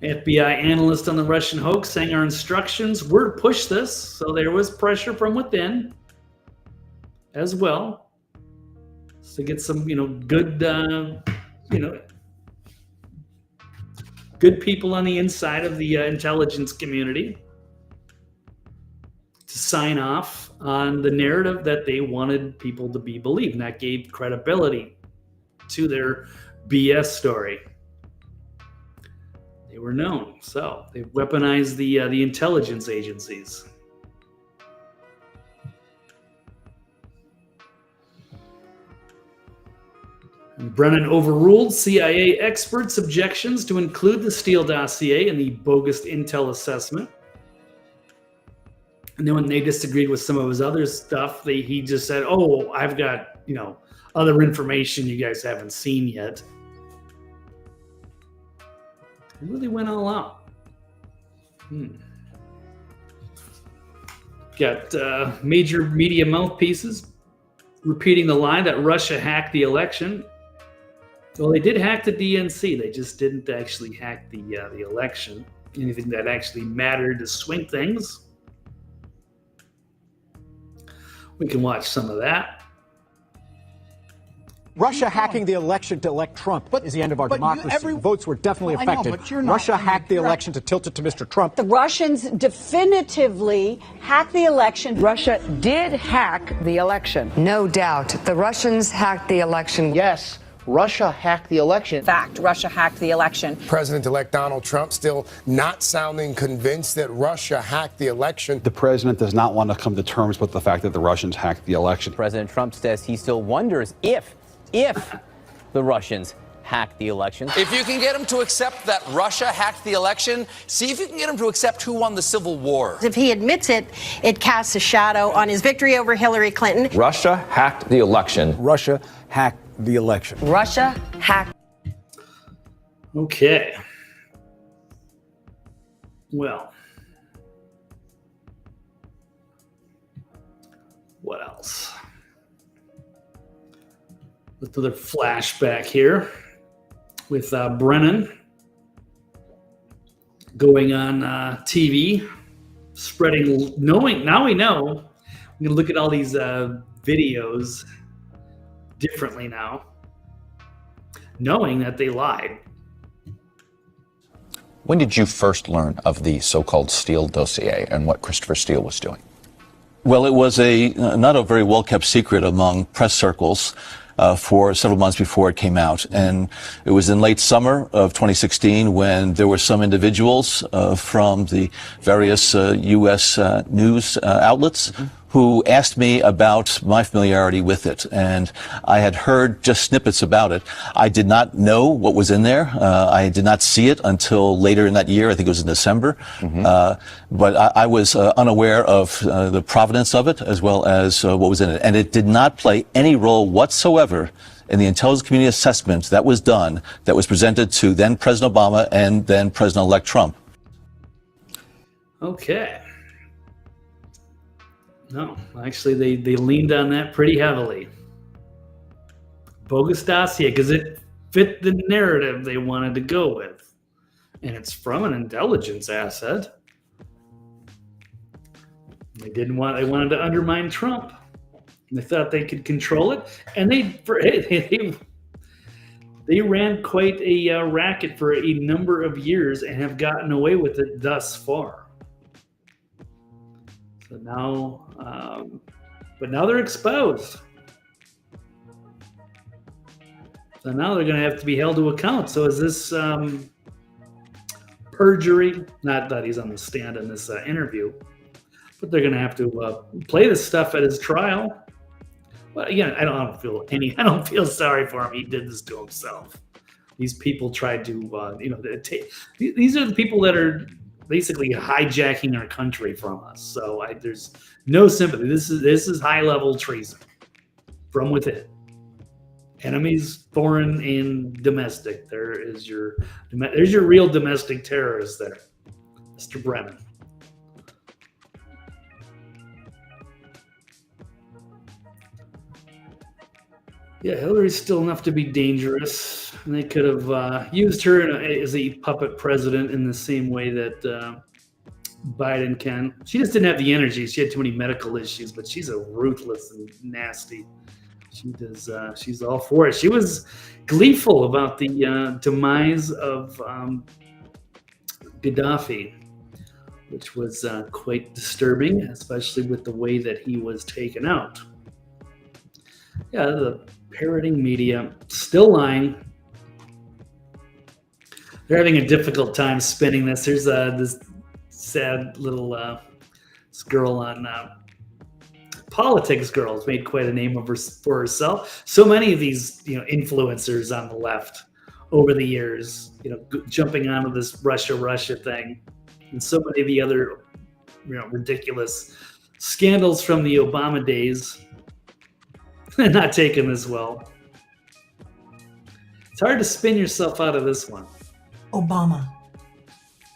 FBI analyst on the Russian hoax saying our instructions were to push this, so there was pressure from within as well to get some, good, good people on the inside of the intelligence community to sign off on the narrative that they wanted people to be believed, and that gave credibility to their BS story. They were known, so they weaponized the intelligence agencies. Brennan overruled CIA experts' objections to include the Steele dossier in the bogus intel assessment. And then when they disagreed with some of his other stuff, he just said, "Oh, I've got, other information you guys haven't seen yet." He really went all out. Got major media mouthpieces repeating the line that Russia hacked the election. Well, they did hack the DNC. They just didn't actually hack the election. Anything that actually mattered to swing things. We can watch some of that. Russia hacking the election to elect Trump is the end of our democracy. Votes were definitely affected. Russia hacked the election to tilt it to Mr. Trump. The Russians definitively hacked the election. Russia did hack the election. No doubt. The Russians hacked the election. Yes, Russia hacked the election. Fact, Russia hacked the election. President-elect Donald Trump still not sounding convinced that Russia hacked the election. The president does not want to come to terms with the fact that the Russians hacked the election. President Trump says he still wonders if the Russians hacked the election. If you can get him to accept that Russia hacked the election, see if you can get him to accept who won the Civil War. If he admits it, it casts a shadow on his victory over Hillary Clinton. Russia hacked the election. Russia hacked the election. Russia hacked. Okay. Well, what else? Another flashback here with Brennan going on TV, spreading, now we know. I'm going to look at all these videos differently now, knowing that they lied. When did you first learn of the so-called Steele dossier and what Christopher Steele was doing? Well, it was not a very well-kept secret among press circles for several months before it came out. And it was in late summer of 2016 when there were some individuals from the various U.S. news outlets who asked me about my familiarity with it. And I had heard just snippets about it. I did not know what was in there. I did not see it until later in that year. I think it was in December. But I was unaware of the provenance of it as well as what was in it. And it did not play any role whatsoever in the intelligence community assessment that was done, that was presented to then President Obama and then President-elect Trump. Okay. No, actually, they leaned on that pretty heavily. Bogus dossier, because it fit the narrative they wanted to go with. And it's from an intelligence asset. They wanted to undermine Trump. And they thought they could control it. And they ran quite a racket for a number of years and have gotten away with it thus far. So now, but now they're exposed. So now they're going to have to be held to account. So is this perjury? Not that he's on the stand in this interview, but they're going to have to play this stuff at his trial. But again, I don't feel sorry for him. He did this to himself. These people tried to, these are the people that are basically hijacking our country from us. So there's no sympathy. This is high-level treason from within. Enemies, foreign and domestic. There's your real domestic terrorist there, Mr. Brennan. Yeah, Hillary's still enough to be dangerous. And they could have used her as a puppet president in the same way that Biden can. She just didn't have the energy. She had too many medical issues, but she's a ruthless and nasty. She does. She's all for it. She was gleeful about the demise of Gaddafi, which was quite disturbing, especially with the way that he was taken out. Yeah, the parroting media still lying. They're having a difficult time spinning this. There's this sad little this girl on Politics Girl has made quite a name for herself. So many of these, influencers on the left over the years, jumping onto this Russia thing, and so many of the other, ridiculous scandals from the Obama days, not taken as well. It's hard to spin yourself out of this one. Obama.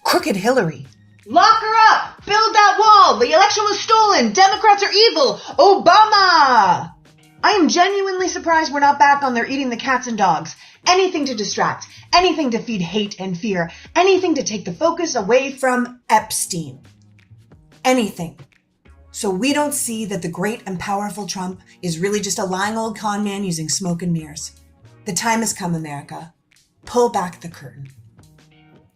Crooked Hillary. Lock her up! Build that wall! The election was stolen! Democrats are evil! Obama! I am genuinely surprised we're not back on there eating the cats and dogs. Anything to distract. Anything to feed hate and fear. Anything to take the focus away from Epstein. Anything. So we don't see that the great and powerful Trump is really just a lying old con man using smoke and mirrors. The time has come, America. Pull back the curtain.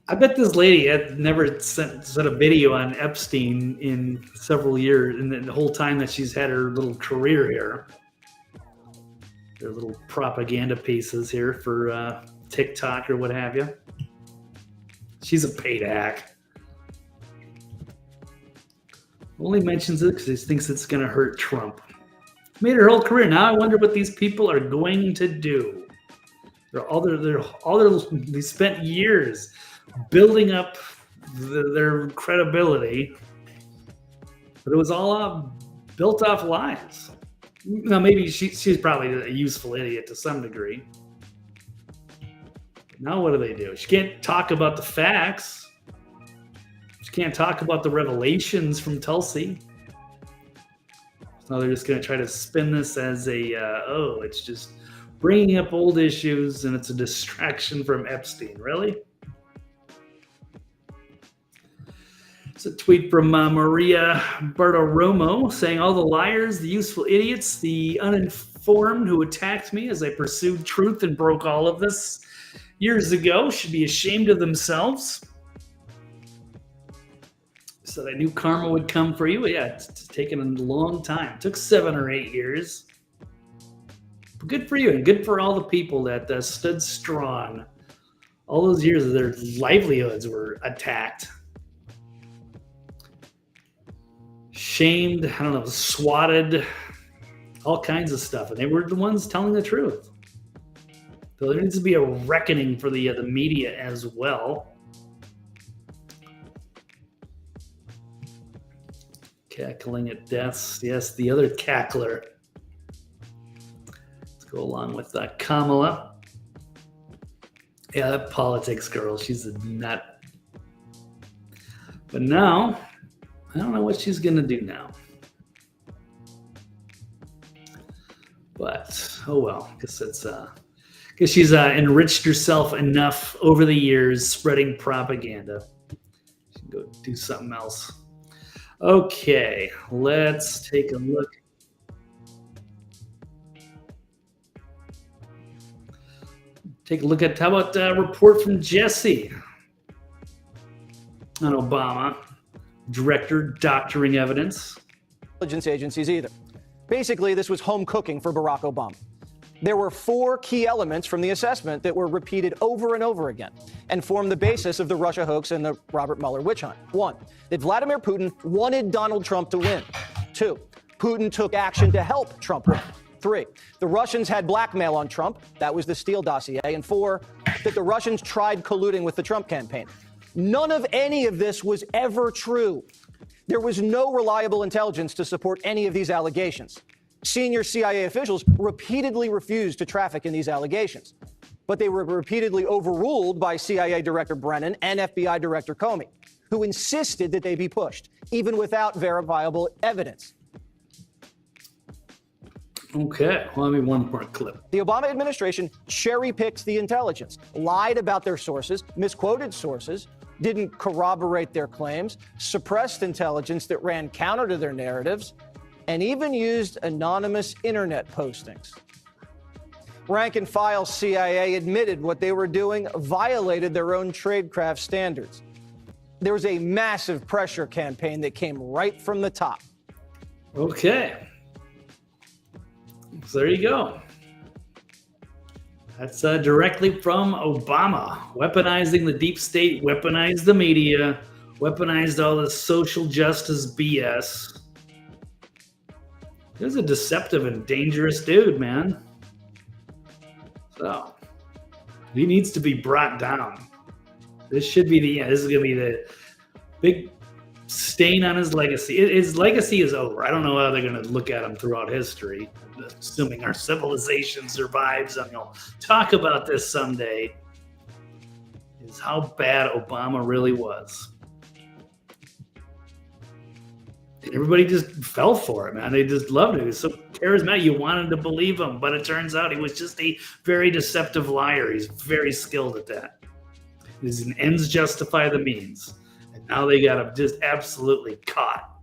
I bet this lady had never sent a video on Epstein in several years, and the whole time that she's had her little career here. Their little propaganda pieces here for TikTok or what have you. She's a paid hack. Only mentions it because he thinks it's going to hurt Trump. Made her whole career. Now I wonder what these people are going to do. They spent years building up their credibility, but it was all built off lies. Now maybe she's probably a useful idiot to some degree. Now what do? She can't talk about the facts. She can't talk about the revelations from Tulsi. So they're just going to try to spin this as it's just bringing up old issues and it's a distraction from Epstein. Really? It's a tweet from Maria Bartiromo saying, all the liars, the useful idiots, the uninformed who attacked me as I pursued truth and broke all of this years ago should be ashamed of themselves. So I knew karma would come for you. Yeah, it's taken a long time. It took 7 or 8 years. But good for you and good for all the people that stood strong. All those years their livelihoods were attacked. Shamed, swatted, all kinds of stuff. And they were the ones telling the truth. So there needs to be a reckoning for the media as well. Cackling at deaths. Yes, the other cackler. Let's go along with Kamala. Yeah, that politics girl. She's a nut. But now, I don't know what she's going to do now. But, oh well. Guess she's enriched herself enough over the years spreading propaganda. She can go do something else. Okay, let's take a look. Take a look at, how about a report from Jesse on Obama. Director doctoring evidence. Intelligence agencies either. Basically, this was home cooking for Barack Obama. There were 4 key elements from the assessment that were repeated over and over again and formed the basis of the Russia hoax and the Robert Mueller witch hunt. 1, that Vladimir Putin wanted Donald Trump to win. 2, Putin took action to help Trump win. 3, the Russians had blackmail on Trump. That was the Steele dossier. And 4, that the Russians tried colluding with the Trump campaign. None of any of this was ever true. There was no reliable intelligence to support any of these allegations. Senior CIA officials repeatedly refused to traffic in these allegations, but they were repeatedly overruled by CIA Director Brennan and FBI Director Comey, who insisted that they be pushed, even without verifiable evidence. Okay, well, let me one more clip. The Obama administration cherry-picked the intelligence, lied about their sources, misquoted sources, didn't corroborate their claims, suppressed intelligence that ran counter to their narratives, and even used anonymous internet postings. Rank and file CIA admitted what they were doing violated their own tradecraft standards. There was a massive pressure campaign that came right from the top. Okay. So there you go. That's directly from Obama. Weaponizing the deep state, weaponized the media, weaponized all the social justice BS. He was a deceptive and dangerous dude, man. So he needs to be brought down. This should be this is going to be the big stain on his legacy. His legacy is over. I don't know how they're going to look at him throughout history, assuming our civilization survives. And we'll talk about this someday, is how bad Obama really was. Everybody just fell for it, man. They just loved it. He was so charismatic. You wanted to believe him, but it turns out he was just a very deceptive liar. He's very skilled at that. His ends justify the means. And now they got him just absolutely caught.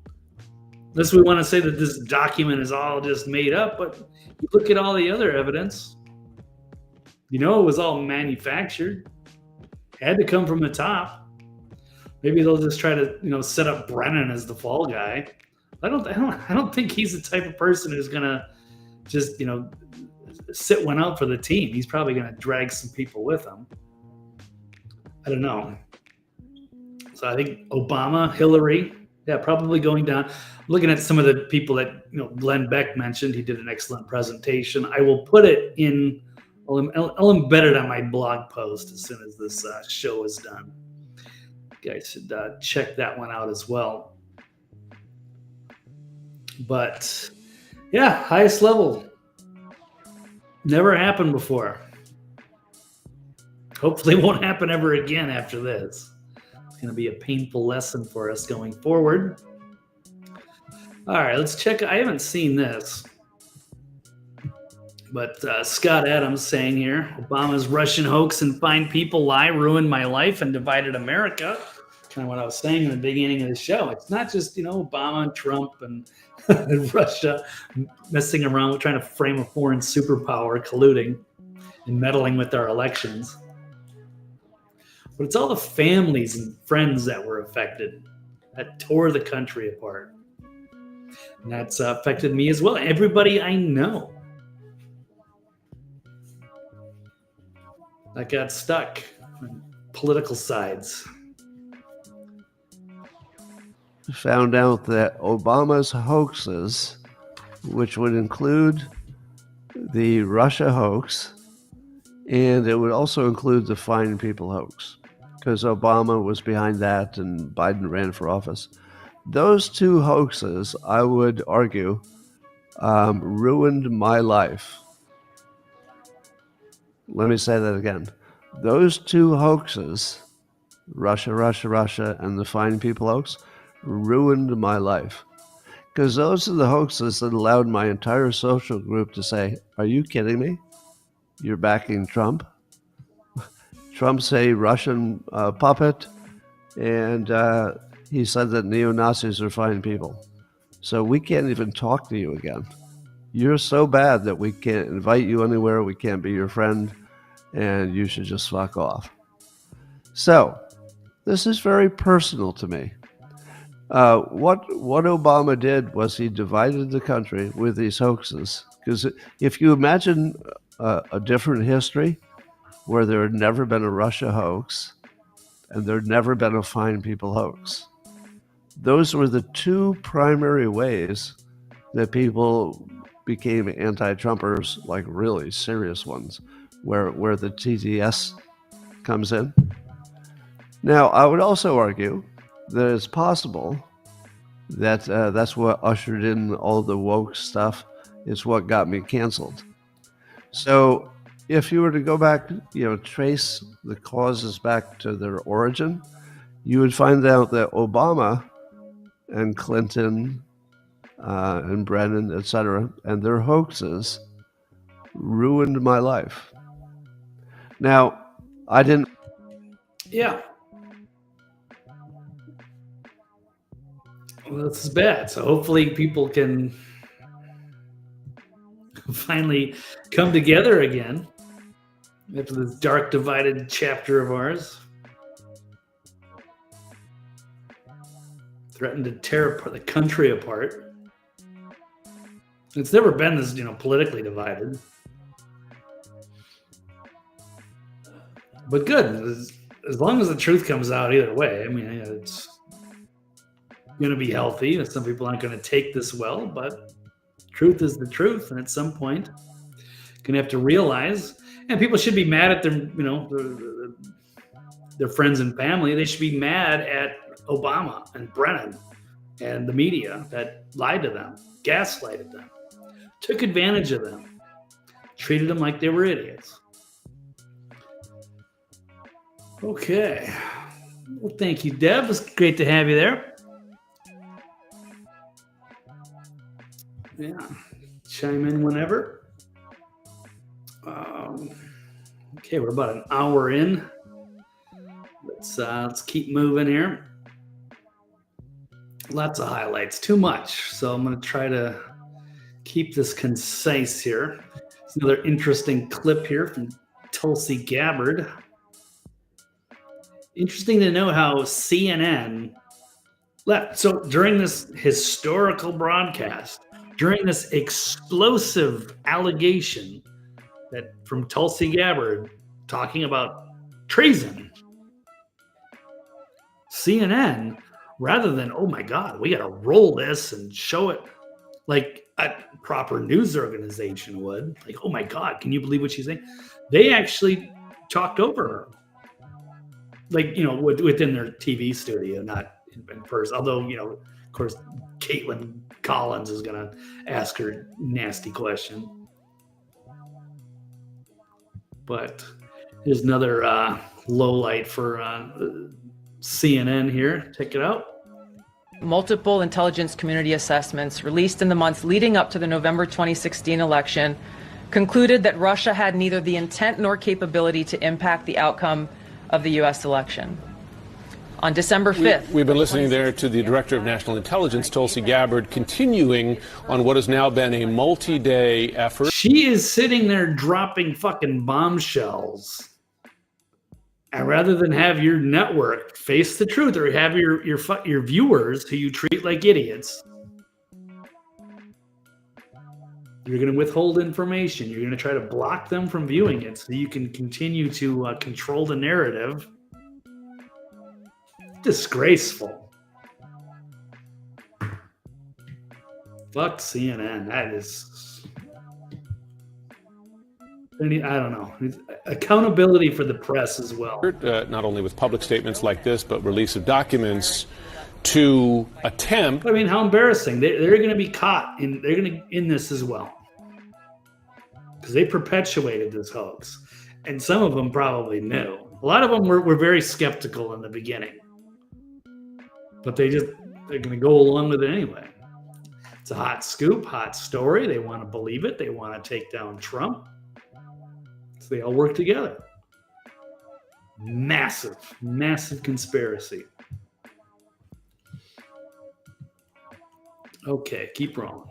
Unless we want to say that this document is all just made up, but you look at all the other evidence, you know it was all manufactured. Had to come from the top. Maybe they'll just try to, set up Brennan as the fall guy. I don't think he's the type of person who's gonna just, sit one out for the team. He's probably gonna drag some people with him. I don't know. So I think Obama, Hillary, probably going down. Looking at some of the people that Glenn Beck mentioned, he did an excellent presentation. I will put it in. I'll embed it on my blog post as soon as this show is done. You guys should check that one out as well. But yeah, highest level. Never happened before. Hopefully it won't happen ever again after this. It's going to be a painful lesson for us going forward. All right, let's check. I haven't seen this. But Scott Adams saying here, Obama's Russian hoax and fine people lie ruined my life and divided America. Kind of what I was saying in the beginning of the show. It's not just, Obama and Trump and Russia messing around, trying to frame a foreign superpower, colluding and meddling with our elections. But it's all the families and friends that were affected. That tore the country apart. And that's affected me as well. Everybody I know that got stuck on political sides. Found out that Obama's hoaxes, which would include the Russia hoax, and it would also include the Fine People hoax, because Obama was behind that and Biden ran for office. Those two hoaxes, I would argue, ruined my life. Let me say that again. Those two hoaxes, Russia, and the Fine People hoax, ruined my life. Because those are the hoaxes that allowed my entire social group to say, are you kidding me? You're backing Trump? Trump's a Russian puppet, and he said that neo-Nazis are fine people. So we can't even talk to you again. You're so bad that we can't invite you anywhere, we can't be your friend, and you should just fuck off. So, this is very personal to me. What Obama did was he divided the country with these hoaxes. Because if you imagine a different history where there had never been a Russia hoax and there had never been a Fine People hoax, those were the two primary ways that people became anti-Trumpers, like really serious ones, where the TTS comes in. Now, I would also argue that it's possible that that's what ushered in all the woke stuff. It's what got me canceled. So if you were to go back, trace the causes back to their origin, you would find out that Obama and Clinton and Brennan, etc., and their hoaxes ruined my life. Now, I didn't... Yeah. Well, this is bad. So hopefully people can finally come together again after this dark, divided chapter of ours. Threatened to tear the country apart. It's never been this, politically divided. But good, as long as the truth comes out either way. I mean, it's going to be healthy. Some people aren't going to take this well, but Truth is the truth, and at some point, you're gonna have to realize. And people should be mad at their, their friends and family. They should be mad at Obama and Brennan and the media that lied to them, gaslighted them, took advantage of them, treated them like they were idiots. Okay. Well, thank you, Deb. It was great to have you there. Yeah. Chime in whenever. Okay, we're about an hour in. Let's keep moving here. Lots of highlights, too much. So I'm going to try to keep this concise here. It's another interesting clip here from Tulsi Gabbard. Interesting to know how CNN left. So during this historical broadcast, during this explosive allegation that from Tulsi Gabbard talking about treason, CNN, rather than, oh my God, we got to roll this and show it like a proper news organization would, like, oh my God, can you believe what she's saying? They actually talked over her, like, within their TV studio, not in person. Although, of course, Caitlin Collins is going to ask her nasty question. But here's another low light for CNN here. Check it out. Multiple intelligence community assessments released in the months leading up to the November 2016 election concluded that Russia had neither the intent nor capability to impact the outcome of the U.S. election. On December 5th. We've been listening there to the Director of National Intelligence, Tulsi Gabbard, continuing on what has now been a multi-day effort. She is sitting there dropping fucking bombshells. And rather than have your network face the truth, or have your viewers who you treat like idiots, you're going to withhold information. You're going to try to block them from viewing it so you can continue to control the narrative. Disgraceful. Fuck CNN. That is, I don't know. Accountability for the press as well. Not only with public statements like this, but release of documents to attempt. I mean, how embarrassing. They're going to be caught, and they're going to in this as well. Because they perpetuated this hoax. And some of them probably knew. A lot of them were very skeptical in the beginning. But they're going to go along with it anyway. It's a hot scoop, hot story. They want to believe it. They want to take down Trump. So they all work together. Massive, massive conspiracy. Okay, keep rolling.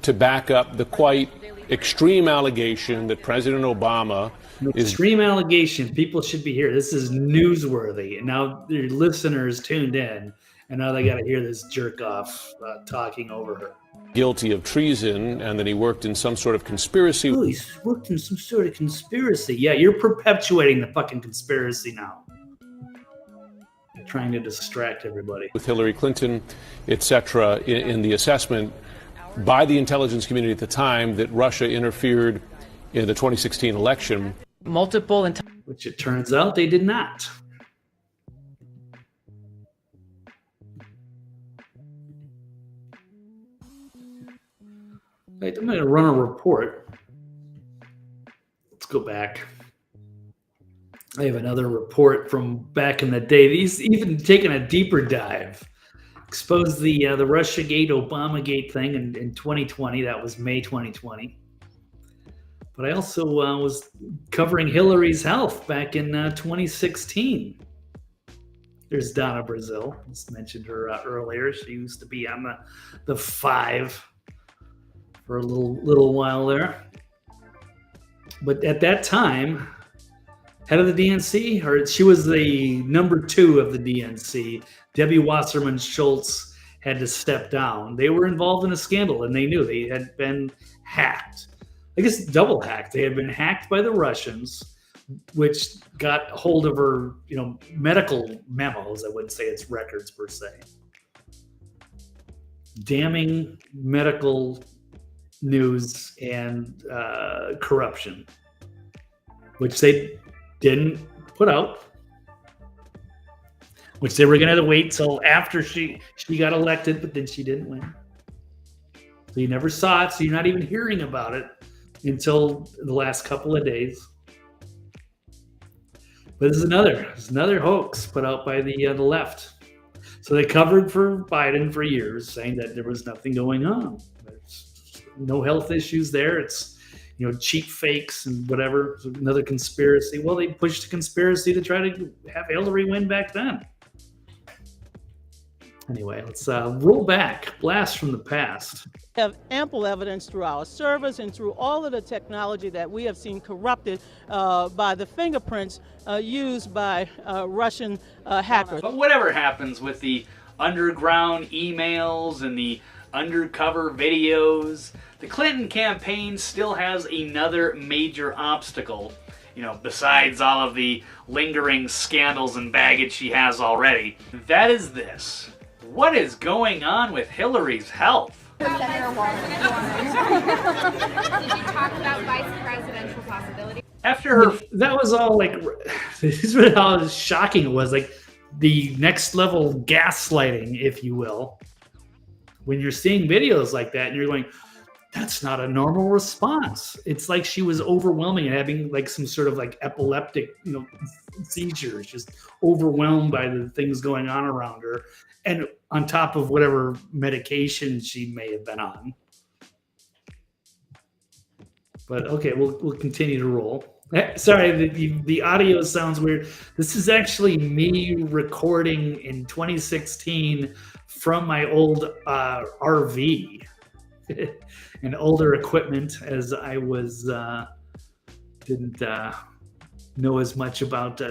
To back up the quite extreme allegation that President Obama Extreme allegation. People should be here. This is newsworthy. And now their listeners tuned in, and now they got to hear this jerk off talking over her. Guilty of treason, and that he worked in some sort of conspiracy. Oh, he's worked in some sort of conspiracy. Yeah, you're perpetuating the fucking conspiracy now. You're trying to distract everybody. With Hillary Clinton, etc., in the assessment by the intelligence community at the time that Russia interfered in the 2016 election. Which it turns out they did not. Right, I'm going to run a report. Let's go back. I have another report from back in the day. These even taking a deeper dive. Exposed the Russiagate, Obamagate thing in 2020. That was May 2020. But I also was covering Hillary's health back in 2016. There's Donna Brazil. Just mentioned her earlier. She used to be on the 5 for a little while there. But at that time, head of the DNC, or she was the number 2 of the DNC, Debbie Wasserman Schultz had to step down. They were involved in a scandal, and they knew they had been hacked. I guess double hacked. They had been hacked by the Russians, which got hold of her, medical memos. I wouldn't say it's records per se. Damning medical news and corruption, which they didn't put out, which they were going to wait till after she got elected, but then she didn't win. So you never saw it, so you're not even hearing about it until the last couple of days. But this is another hoax put out by the left. So they covered for Biden for years, saying that there was nothing going on. There's no health issues there. It's, cheap fakes and whatever. It's another conspiracy. Well, they pushed a conspiracy to try to have Hillary win back then. Anyway, let's roll back, blast from the past. We have ample evidence through our servers and through all of the technology that we have seen corrupted by the fingerprints used by Russian hackers. But whatever happens with the underground emails and the undercover videos, the Clinton campaign still has another major obstacle, besides all of the lingering scandals and baggage she has already. That is this. What is going on with Hillary's health? Senator Warren. Did you talk about vice presidential possibilities? After her, that was all like, this is how shocking it was. Like the next level gaslighting, if you will. When you're seeing videos like that and you're going, that's not a normal response. It's like she was overwhelming and having like some sort of like epileptic, seizures, just overwhelmed by the things going on around her. And on top of whatever medication she may have been on. But okay, we'll continue to roll. Sorry, the audio sounds weird. This is actually me recording in 2016 from my old RV and older equipment, as I was didn't know as much about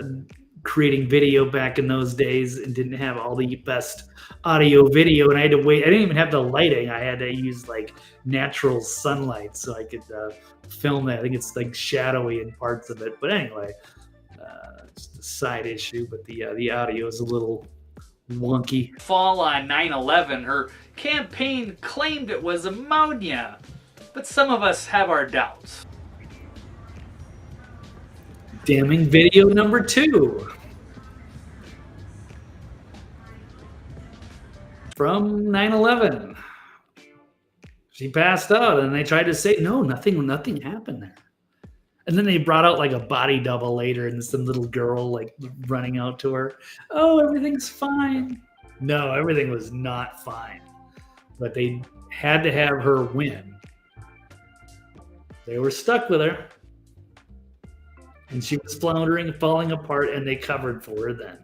creating video back in those days and didn't have all the best audio video, and I had to wait. I didn't even have the lighting. I had to use like natural sunlight so I could film that. I think it's like shadowy in parts of it, but anyway, just a side issue. But the audio is a little wonky. Fall on 9/11, her campaign claimed it was ammonia, but some of us have our doubts. Damning video number 2. From 9/11. She passed out and they tried to say, no, nothing happened there. And then they brought out like a body double later and some little girl like running out to her. Oh, everything's fine. No, everything was not fine. But they had to have her win. They were stuck with her. And she was floundering, falling apart, and they covered for her then.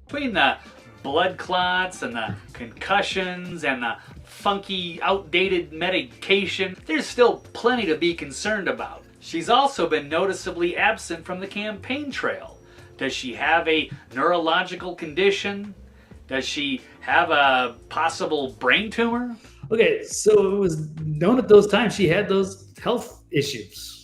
Between the blood clots and the concussions and the funky, outdated medication, there's still plenty to be concerned about. She's also been noticeably absent from the campaign trail. Does she have a neurological condition? Does she have a possible brain tumor? Okay, so it was known at those times she had those health issues.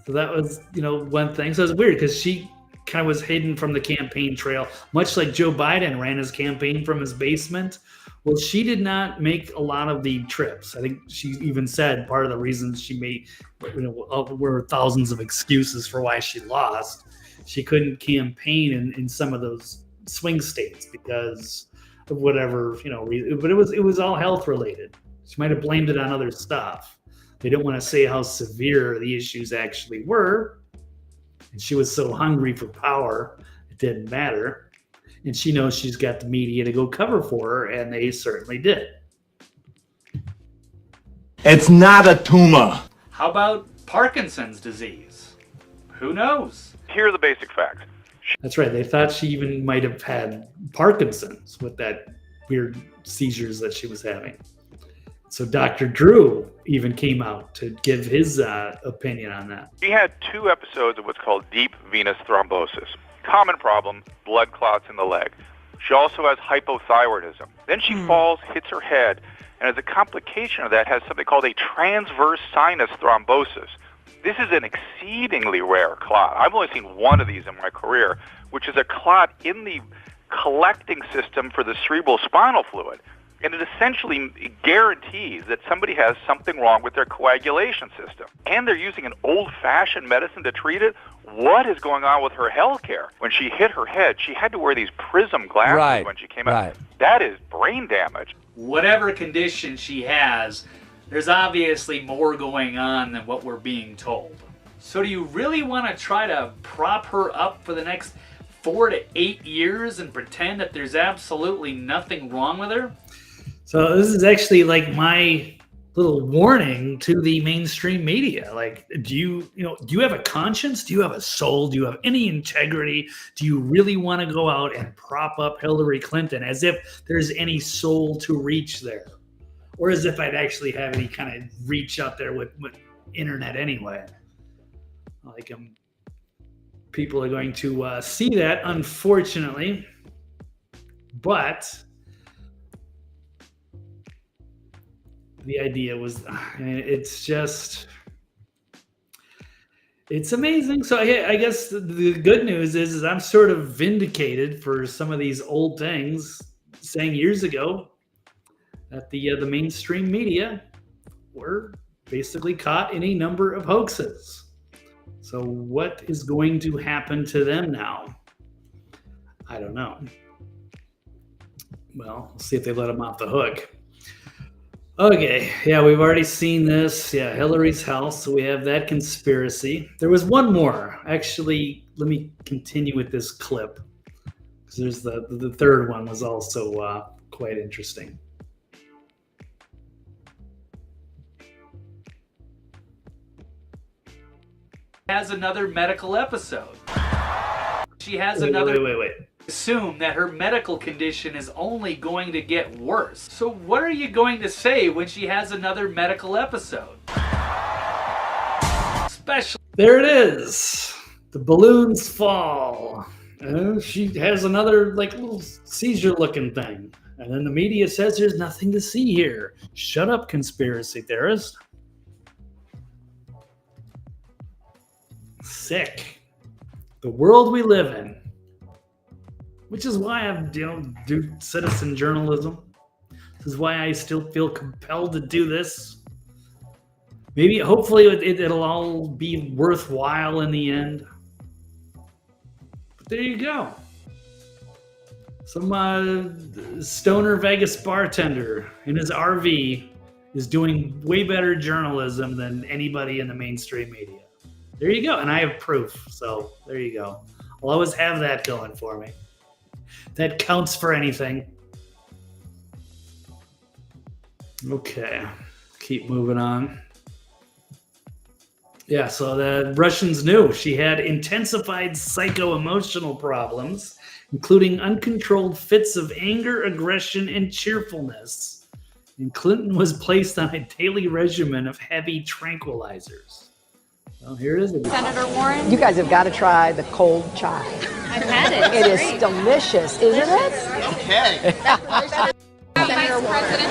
So that was, one thing. So it's weird because she kind of was hidden from the campaign trail, much like Joe Biden ran his campaign from his basement. Well, she did not make a lot of the trips. I think she even said part of the reasons she made, were thousands of excuses for why she lost. She couldn't campaign in some of those swing states because of whatever, but it was all health related. She might have blamed it on other stuff. They don't want to say how severe the issues actually were. And she was so hungry for power, it didn't matter. And she knows she's got the media to go cover for her, and they certainly did. It's not a tumor. How about Parkinson's disease? Who knows? Here are the basic facts. That's right. They thought she even might have had Parkinson's with that weird seizures that she was having. So Dr. Drew even came out to give his opinion on that. She had 2 episodes of what's called deep venous thrombosis. Common problem, blood clots in the leg. She also has hypothyroidism. Then she falls, hits her head, and as a complication of that has something called a transverse sinus thrombosis. This is an exceedingly rare clot. I've only seen one of these in my career, which is a clot in the collecting system for the cerebral spinal fluid. And it essentially guarantees that somebody has something wrong with their coagulation system. And they're using an old-fashioned medicine to treat it. What is going on with her health care? When she hit her head, she had to wear these prism glasses when she came out. That is brain damage. Whatever condition she has, there's obviously more going on than what we're being told. So do you really want to try to prop her up for the next 4 to 8 years and pretend that there's absolutely nothing wrong with her? So this is actually like my little warning to the mainstream media. Like, do you have a conscience? Do you have a soul? Do you have any integrity? Do you really want to go out and prop up Hillary Clinton as if there's any soul to reach there? Or as if I'd actually have any kind of reach out there with internet anyway. Like, people are going to see that, unfortunately. But the idea was, it's amazing. So I guess the good news is I'm sort of vindicated for some of these old things saying years ago that the mainstream media were basically caught in a number of hoaxes. So what is going to happen to them now? I don't know. Well, we'll see if they let them off the hook. Okay, yeah, we've already seen this. Yeah, Hillary's house. So we have that conspiracy. There was one more. Actually, let me continue with this clip, because there's the third one was also quite interesting. Has another medical episode. She has Wait. Assume that her medical condition is only going to get worse. So what are you going to say when she has another medical episode? Especially there it is. The balloons fall. She has another little seizure-looking thing, and then the media says there's nothing to see here. Shut up, conspiracy theorist. Sick. The world we live in. Which is why I do citizen journalism. This is why I still feel compelled to do this. Maybe, hopefully, it'll all be worthwhile in the end. But there you go. Some stoner Vegas bartender in his RV is doing way better journalism than anybody in the mainstream media. There you go. And I have proof. So there you go. I'll always have that going for me. That counts for anything. Okay. Keep moving on. Yeah, so the Russians knew she had intensified psycho-emotional problems, including uncontrolled fits of anger, aggression, and cheerfulness. And Clinton was placed on a daily regimen of heavy tranquilizers. Well, here it is. Senator Warren? You guys have got to try the cold chai. I've had it. It is delicious, isn't it? Okay. Senator Warren. Did you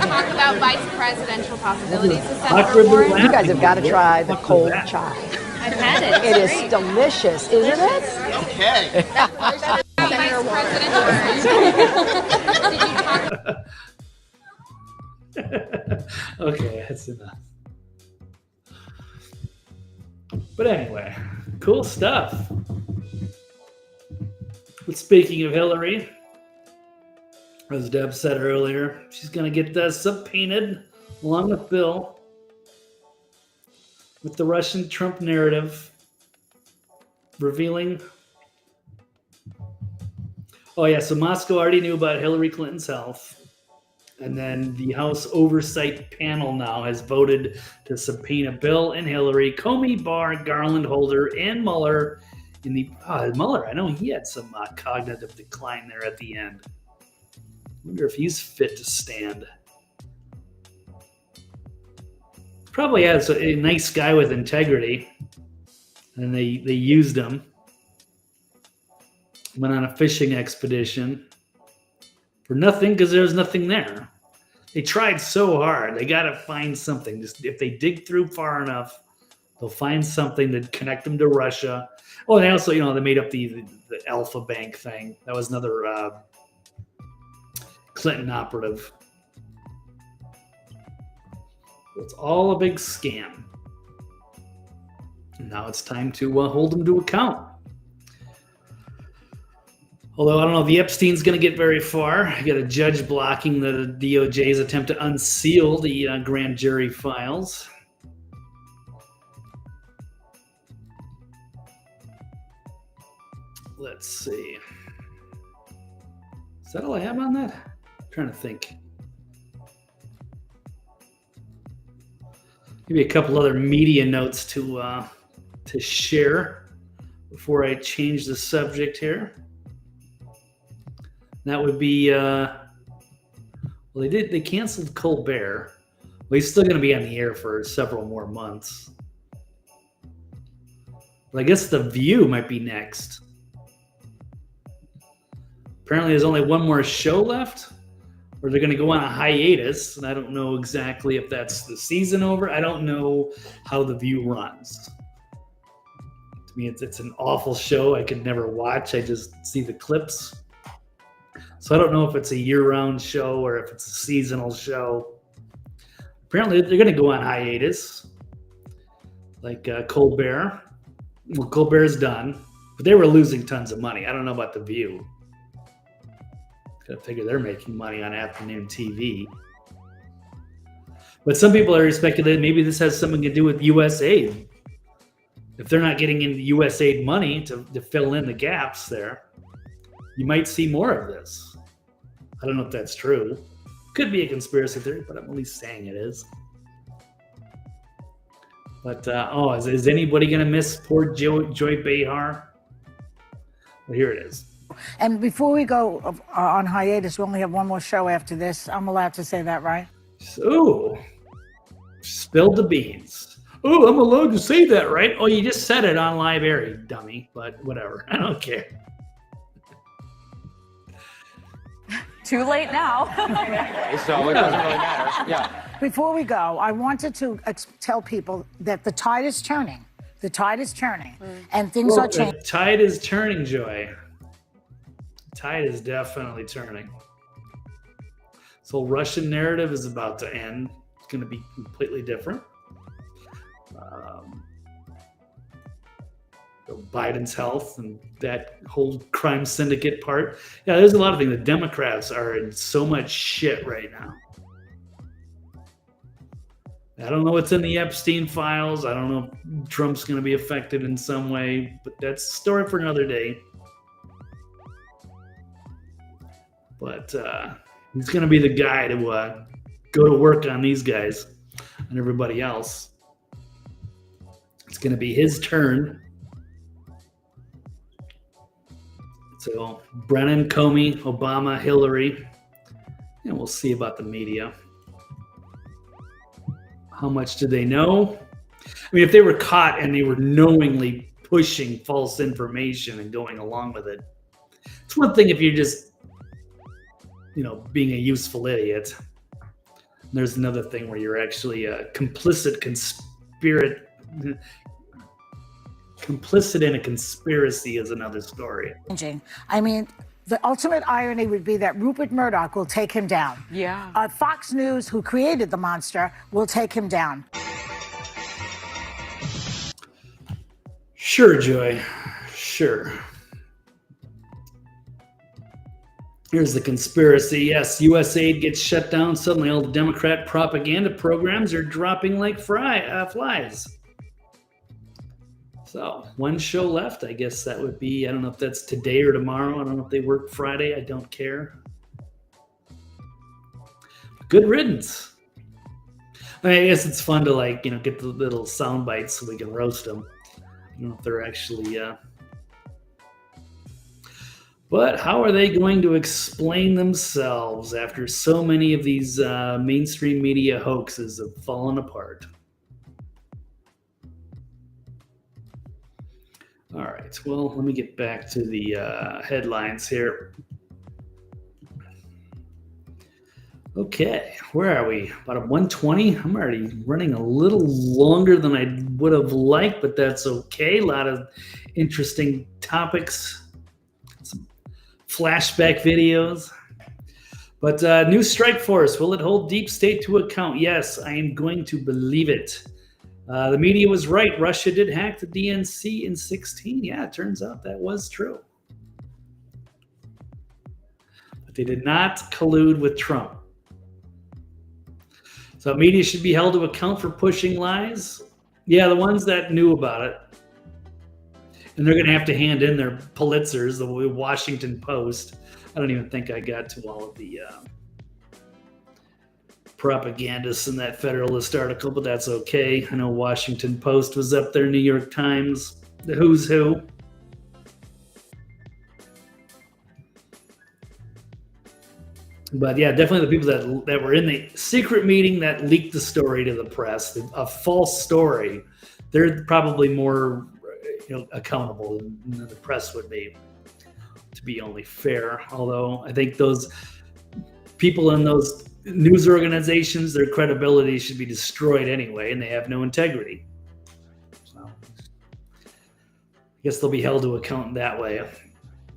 talk about vice presidential possibilities with Senator Warren? You guys have got to try the cold chai. I've had it. It is delicious, isn't it? Okay. Senator Warren. Did you talk? Okay, that's enough. But anyway, cool stuff. But speaking of Hillary, as Deb said earlier, she's going to get subpoenaed along with Bill with the Russian Trump narrative revealing. Oh yeah, so Moscow already knew about Hillary Clinton's health. And then the House Oversight Panel now has voted to subpoena Bill and Hillary, Comey, Barr, Garland, Holder, and Mueller. In the Mueller, I know he had some cognitive decline there at the end. Wonder if he's fit to stand. Probably has a nice guy with integrity, and they used him. Went on a fishing expedition for nothing because there's nothing there. They tried so hard. They got to find something. Just if they dig through far enough, They'll find something to connect them to Russia. Oh, and they also, they made up the Alpha Bank thing. That was another Clinton operative. It's all a big scam. And now it's time to hold them to account. Although I don't know if the Epstein's going to get very far. You got a judge blocking the DOJ's attempt to unseal the grand jury files. Let's see. Is that all I have on that? I'm trying to think. Maybe a couple other media notes to share before I change the subject here. That would be, they canceled Colbert. Well, he's still going to be on the air for several more months. But I guess The View might be next. Apparently there's only one more show left, or they're going to go on a hiatus, and I don't know exactly if that's the season over. I don't know how The View runs. To me, it's an awful show I could never watch. I just see the clips. So I don't know if it's a year-round show or if it's a seasonal show. Apparently, they're going to go on hiatus, like Colbert. Well, Colbert's done, but they were losing tons of money. I don't know about The View. I figure they're making money on afternoon TV. But some people are speculating maybe this has something to do with USAID. If they're not getting into USAID money to fill in the gaps there, you might see more of this. I don't know if that's true. Could be a conspiracy theory, but I'm at least saying it is. But, is anybody going to miss poor Joy Behar? Well, here it is. And before we go on hiatus, we only have one more show after this. I'm allowed to say that, right? So, spilled the beans. Oh, I'm allowed to say that, right? Oh, you just said it on live air, you dummy. But whatever. I don't care. Too late now. So it doesn't really matter. Yeah. Before we go, I wanted to tell people that the tide is turning. The tide is turning, and things are changing. The tide is turning, Joy. The tide is definitely turning. This whole Russian narrative is about to end. It's going to be completely different. Biden's health and that whole crime syndicate part. Yeah, there's a lot of things. The Democrats are in so much shit right now. I don't know what's in the Epstein files. I don't know if Trump's going to be affected in some way, but that's a story for another day. But he's going to be the guy to go to work on these guys and everybody else. It's going to be his turn. So Brennan, Comey, Obama, Hillary, and we'll see about the media. How much do they know? I mean, if they were caught and they were knowingly pushing false information and going along with it, it's one thing if you're just, being a useful idiot. There's another thing where you're actually a complicit in a conspiracy is another story. I mean, the ultimate irony would be that Rupert Murdoch will take him down. Yeah. Fox News, who created the monster, will take him down. Sure, Joy. Sure. Here's the conspiracy. Yes, USAID gets shut down. Suddenly all the Democrat propaganda programs are dropping like flies. So, one show left. I guess that would be, I don't know if that's today or tomorrow. I don't know if they work Friday. I don't care. Good riddance. I mean, I guess it's fun to get the little sound bites so we can roast them. I don't know if they're actually... But how are they going to explain themselves after so many of these mainstream media hoaxes have fallen apart? All right, well, let me get back to the headlines here. Okay, where are we? About a 120? I'm already running a little longer than I would have liked, but that's okay. A lot of interesting topics, some flashback videos. But new strike force, will it hold deep state to account? Yes, I am going to believe it. The media was right. Russia did hack the DNC in 2016. Yeah, it turns out that was true. But they did not collude with Trump. So media should be held to account for pushing lies. Yeah, the ones that knew about it. And they're going to have to hand in their Pulitzers, the Washington Post. I don't even think I got to all of the propagandists in that Federalist article, but that's okay. I know Washington Post was up there, New York Times, the who's who. But yeah, definitely the people that were in the secret meeting that leaked the story to the press, a false story, they're probably more accountable than the press would be, to be only fair. Although I think those people in those news organizations, their credibility should be destroyed anyway, and they have no integrity. So I guess they'll be held to account that way.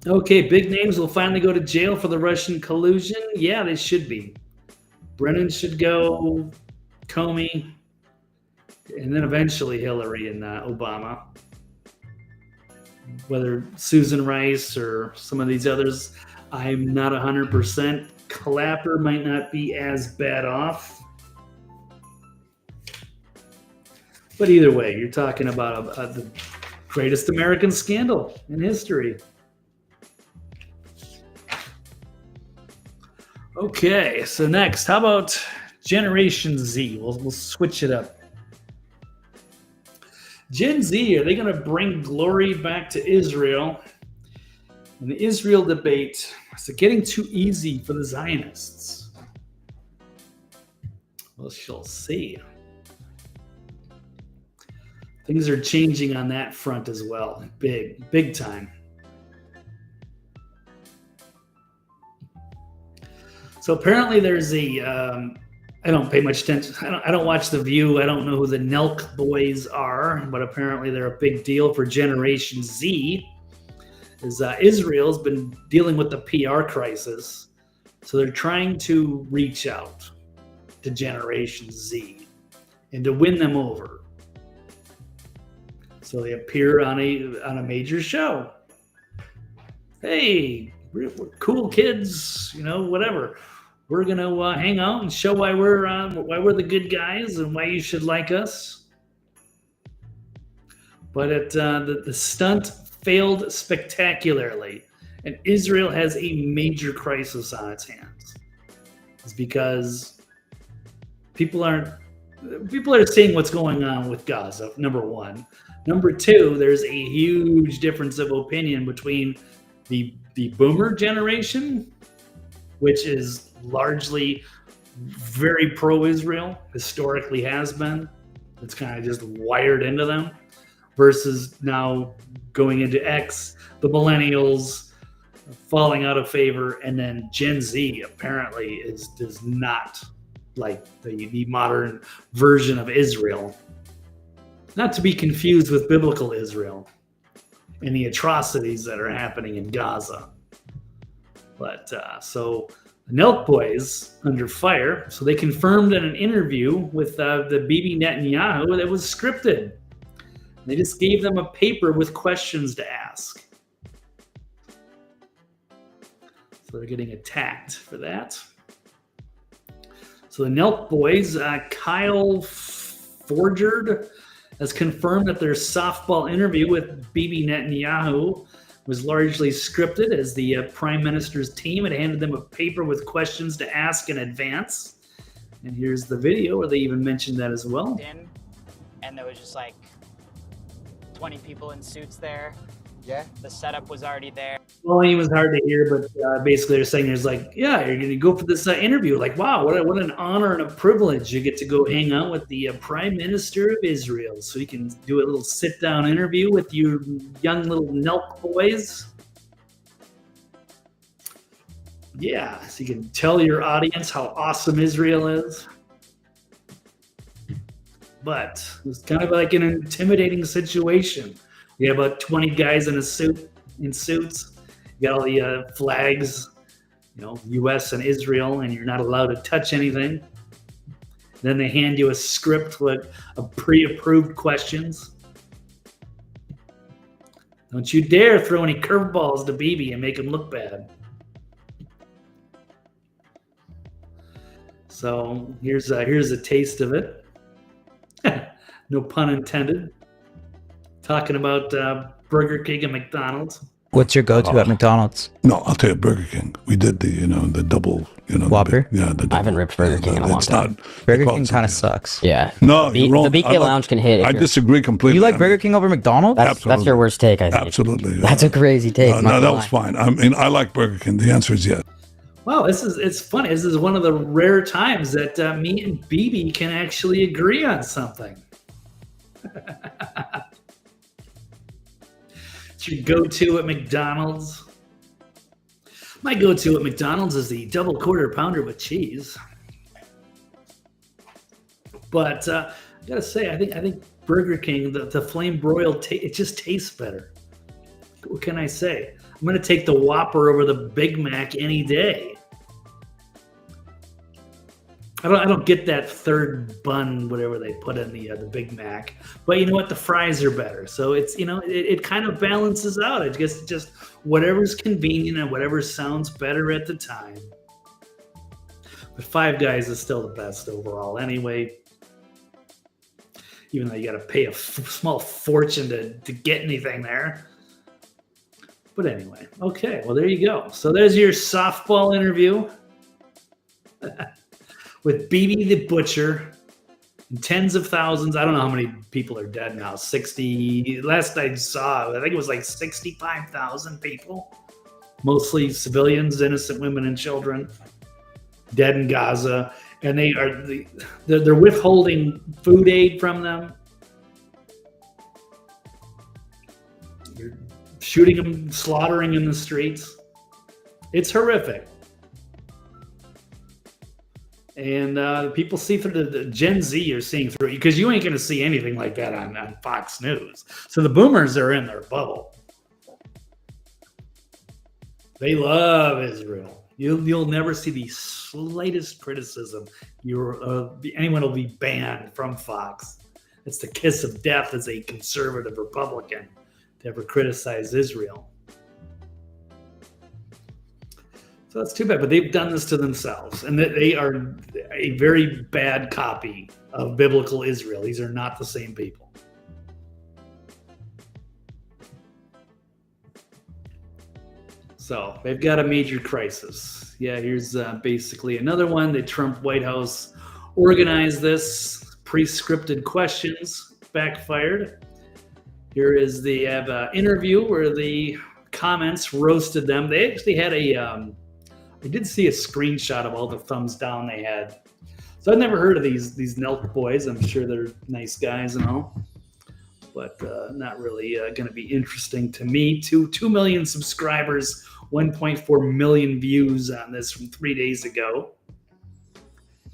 Okay, big names will finally go to jail for the Russian collusion. Yeah, they should be. Brennan should go, Comey, and then eventually Hillary and Obama. Whether Susan Rice or some of these others, I'm not 100%. Clapper might not be as bad off. But either way, you're talking about the greatest American scandal in history. Okay, so next, how about Generation Z? We'll switch it up. Gen Z, are they going to bring glory back to Israel? In the Israel debate, is it getting too easy for the Zionists? Well, shall see. Things are changing on that front as well. Big time. So apparently there's I don't pay much attention. I don't watch The View. I don't know who the Nelk boys are, but apparently they're a big deal for Generation Z. Israel's been dealing with the PR crisis, so they're trying to reach out to Generation Z and to win them over. So they appear on a major show. Hey, we're cool kids, whatever. We're gonna hang out and show why we're the good guys and why you should like us. But the stunt failed spectacularly, and Israel has a major crisis on its hands. It's because people are seeing what's going on with Gaza, number one. Number two, there's a huge difference of opinion between the boomer generation, which is largely very pro-Israel, historically has been. It's kind of just wired into them, versus now going into X, the millennials falling out of favor, and then Gen Z apparently does not like the modern version of Israel. Not to be confused with biblical Israel and the atrocities that are happening in Gaza. But so the Nelk boys under fire. So they confirmed in an interview with the Bibi Netanyahu that it was scripted. They just gave them a paper with questions to ask. So they're getting attacked for that. So the Nelk boys, Kyle Forgerd, has confirmed that their softball interview with Bibi Netanyahu was largely scripted, as the prime minister's team had handed them a paper with questions to ask in advance. And here's the video where they even mentioned that as well. And there was just like 20 people in suits there. Yeah. The setup was already there. Well, it was hard to hear, but basically they're saying there's like, yeah, you're going to go for this interview. Like, wow, what an honor and a privilege. You get to go hang out with the Prime Minister of Israel. So you can do a little sit-down interview with your young little Nelk boys. Yeah, so you can tell your audience how awesome Israel is. but it was kind of like an intimidating situation. You have about 20 guys in suits. You got all the flags, U.S. and Israel, and you're not allowed to touch anything. Then they hand you a script with pre-approved questions. Don't you dare throw any curveballs to Bibi and make him look bad. So here's a taste of it. No pun intended. Talking about Burger King and McDonald's. What's your go-to at McDonald's? No, I'll tell you, Burger King. We did the double, Whopper? the double. I haven't ripped Burger King in a long time. Burger King kind of sucks. Yeah. No, you're wrong. The BK Lounge can hit. I disagree completely. You like Burger King over McDonald's? That's your worst take, I think. Absolutely. That's a crazy take. No, that was fine. I mean, I like Burger King. The answer is yes. Wow, it's funny. This is one of the rare times that me and Bibi can actually agree on something. It's your go-to at McDonald's. My go-to at McDonald's is the double quarter pounder with cheese. But I gotta say, I think Burger King, the flame broiled, it just tastes better. What can I say? I'm gonna take the Whopper over the Big Mac any day. I don't get that third bun, whatever they put in the Big Mac. But you know what? The fries are better. So it's, it kind of balances out. It just whatever's convenient and whatever sounds better at the time. But Five Guys is still the best overall anyway. Even though you got to pay a small fortune to get anything there. But anyway, okay. Well, there you go. So there's your softball interview. With Bibi the Butcher, and tens of thousands. I don't know how many people are dead now. 60. Last I saw, I think it was like 65,000 people. Mostly civilians, innocent women and children, dead in Gaza. And they're withholding food aid from them. They're shooting them, slaughtering in the streets. It's horrific. And people see through the Gen Z are seeing through it because you ain't going to see anything like that on Fox News. So the boomers are in their bubble. They love Israel. You'll never see the slightest criticism. Anyone will be banned from Fox. It's the kiss of death as a conservative Republican to ever criticize Israel. So that's too bad, but they've done this to themselves, and that they are a very bad copy of biblical Israel. These are not the same people. So they've got a major crisis. Yeah, here's basically another one. The Trump White House organized this. Pre-scripted questions backfired. Here is the interview where the comments roasted them. They actually had I did see a screenshot of all the thumbs down they had. So I've never heard of these Nelk boys. I'm sure they're nice guys and all, but not really going to be interesting to me. 2 million subscribers, 1.4 million views on this from 3 days ago.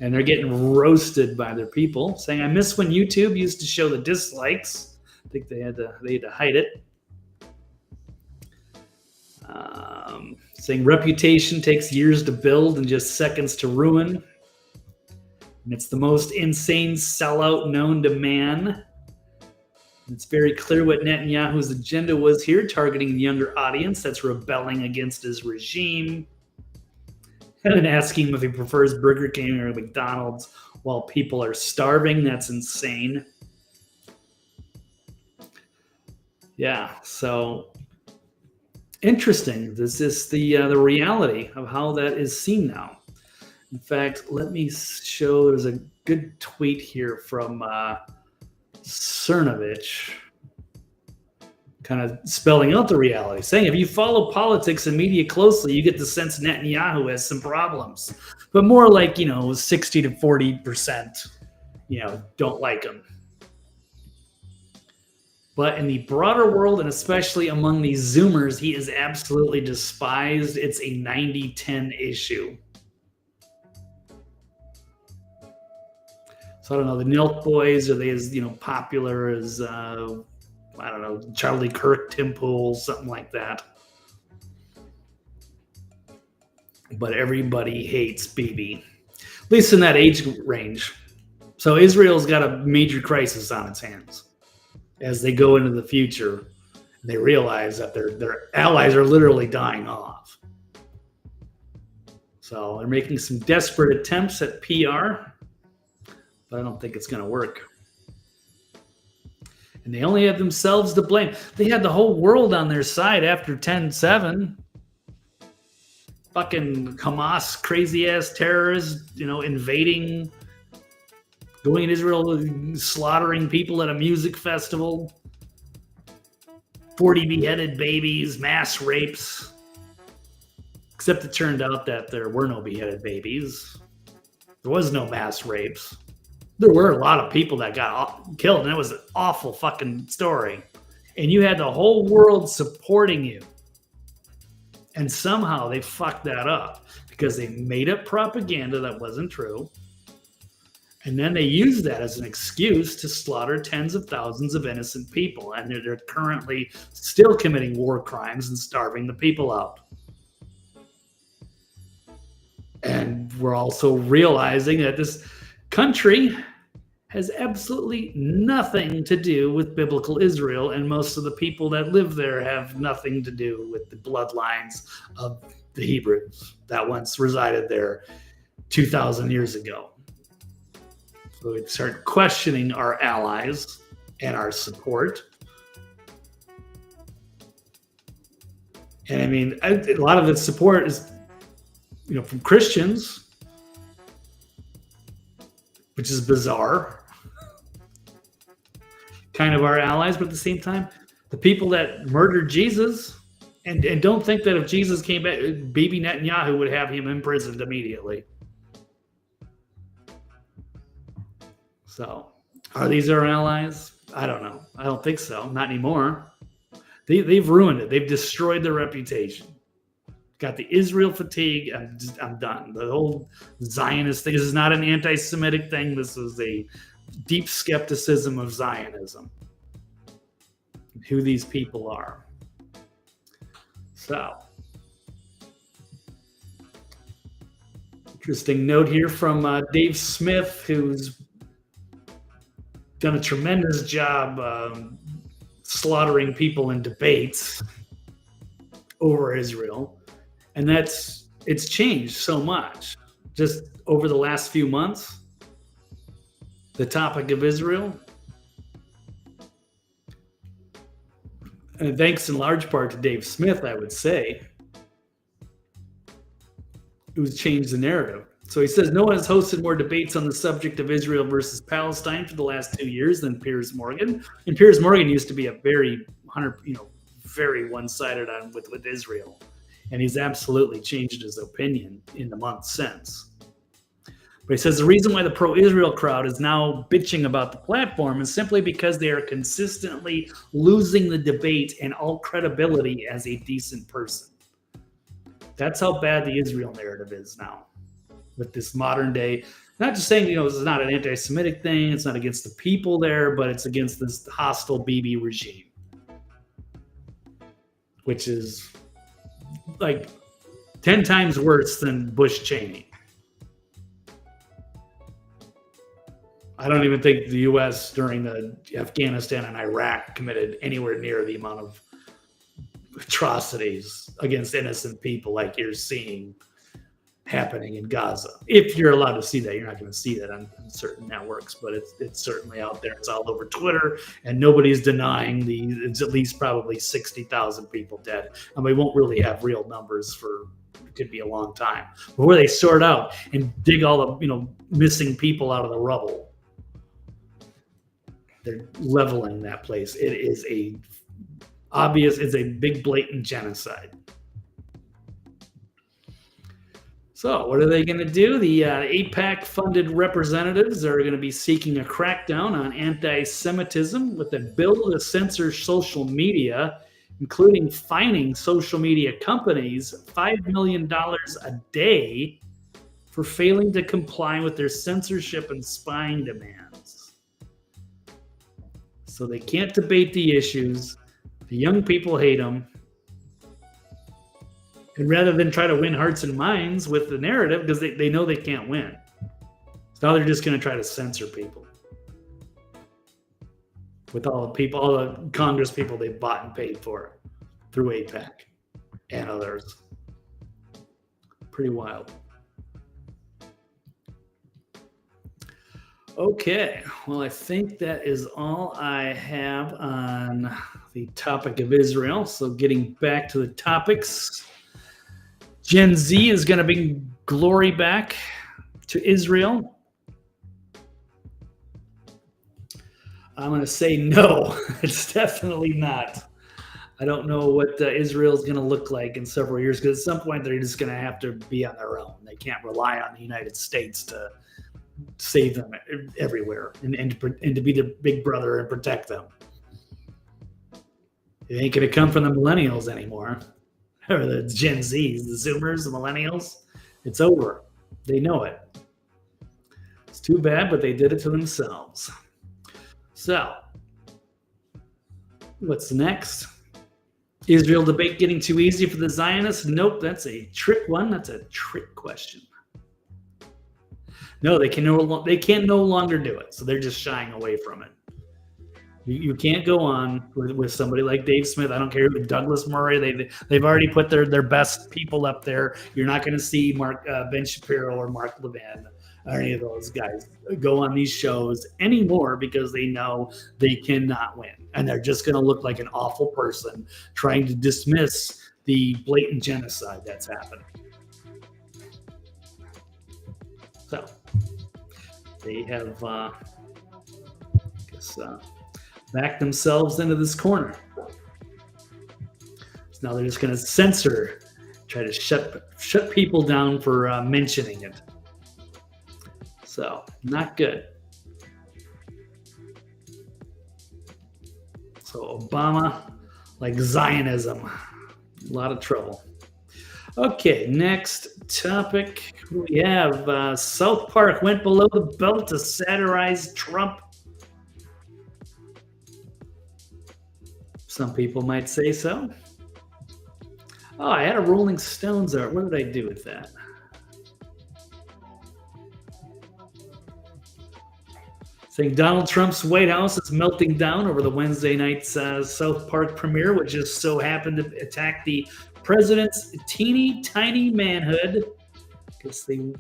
And they're getting roasted by their people, saying, I miss when YouTube used to show the dislikes. I think they had to hide it. Saying reputation takes years to build and just seconds to ruin. And it's the most insane sellout known to man. It's very clear what Netanyahu's agenda was here, targeting the younger audience that's rebelling against his regime. And asking him if he prefers Burger King or McDonald's while people are starving. That's insane. Yeah, so interesting. This is the reality of how that is seen now. In fact, let me show. There's a good tweet here from Cernovich, kind of spelling out the reality, saying if you follow politics and media closely, you get the sense Netanyahu has some problems, but more like 60 to 40%, don't like him. But in the broader world, and especially among these Zoomers, he is absolutely despised. It's a 90-10 issue. So So I don't know, the Nelk Boys, are they as popular as I don't know, Charlie Kirk, Tim Pool, something like that? But everybody hates Bibi, at least in that age range. So Israel's got a major crisis on its hands as they go into the future. They realize that their allies are literally dying off. So they're making some desperate attempts at PR, but I don't think it's going to work. And they only have themselves to blame. They had the whole world on their side after 10/7. Fucking Hamas, crazy-ass terrorists, invading, going in Israel, slaughtering people at a music festival, 40 beheaded babies, mass rapes. Except it turned out that there were no beheaded babies. There was no mass rapes. There were a lot of people that got killed, and it was an awful fucking story. And you had the whole world supporting you. And somehow they fucked that up because they made up propaganda that wasn't true. And then they used that as an excuse to slaughter tens of thousands of innocent people. And they're currently still committing war crimes and starving the people out. And we're also realizing that this country has absolutely nothing to do with biblical Israel, and most of the people that live there have nothing to do with the bloodlines of the Hebrews that once resided there 2,000 years ago. So we start questioning our allies and our support. And I mean, a lot of the support is, from Christians, which is bizarre. Kind of our allies, but at the same time, the people that murdered Jesus and don't think that if Jesus came back, Bibi Netanyahu would have him imprisoned immediately. So, are these our allies? I don't know. I don't think so. Not anymore. They've ruined it. They've destroyed their reputation. Got the Israel fatigue. I'm done. The whole Zionist thing. This is not an anti-Semitic thing. This is a deep skepticism of Zionism. Who these people are. So, interesting note here from Dave Smith, who's done a tremendous job slaughtering people in debates over Israel. And it's changed so much just over the last few months. The topic of Israel. And thanks in large part to Dave Smith, I would say, who's changed the narrative. So he says, no one has hosted more debates on the subject of Israel versus Palestine for the last 2 years than Piers Morgan. And Piers Morgan used to be a very one-sided on with Israel. And he's absolutely changed his opinion in the months since. But he says the reason why the pro-Israel crowd is now bitching about the platform is simply because they are consistently losing the debate and all credibility as a decent person. That's how bad the Israel narrative is now. With this modern day, not just saying, this is not an anti-Semitic thing, it's not against the people there, but it's against this hostile Bibi regime. Which is like 10 times worse than Bush Cheney. I don't even think the U.S. during the Afghanistan and Iraq committed anywhere near the amount of atrocities against innocent people like you're seeing happening in Gaza. If you're allowed to see that, you're not going to see that on certain networks, but it's certainly out there. It's all over Twitter, and nobody's denying it's at least probably 60,000 people dead. And we won't really have real numbers for, it could be a long time. But where they sort out and dig all the, missing people out of the rubble, they're leveling that place. It is it's a big blatant genocide. So what are they going to do? The AIPAC-funded representatives are going to be seeking a crackdown on anti-Semitism with a bill to censor social media, including fining social media companies $5 million a day for failing to comply with their censorship and spying demands. So they can't debate the issues. The young people hate them. And rather than try to win hearts and minds with the narrative, because they know they can't win. So now they're just going to try to censor people. With all the Congress people they bought and paid for through AIPAC and others. Pretty wild. Okay, well, I think that is all I have on the topic of Israel. So getting back to the topics, Gen Z is going to bring glory back to Israel. I'm going to say no. It's definitely not. I don't know what Israel is going to look like in several years, because at some point they're just going to have to be on their own. They can't rely on the United States to save them everywhere and to be the big brother and protect them. It ain't going to come from the millennials anymore, or the Gen Zs, the Zoomers, the millennials. It's over. They know it. It's too bad, but they did it to themselves. So, what's next? Israel debate getting too easy for the Zionists? Nope, that's a trick one. That's a trick question. No, they can no longer do it, so they're just shying away from it. You can't go on with somebody like Dave Smith. I don't care if Douglas Murray. They've already put their best people up there. You're not going to see Ben Shapiro or Mark Levin or any of those guys go on these shows anymore, because they know they cannot win, and they're just going to look like an awful person trying to dismiss the blatant genocide that's happening. So they have, backed themselves into this corner. So now they're just going to censor, try to shut people down for mentioning it. So not good. So Obama, like Zionism, a lot of trouble. Okay, next topic. We have South Park went below the belt to satirize Trump. Some people might say so. Oh, I had a Rolling Stones art. What did I do with that? Saying Donald Trump's White House is melting down over the Wednesday night's South Park premiere, which just so happened to attack the president's teeny tiny manhood. Guess they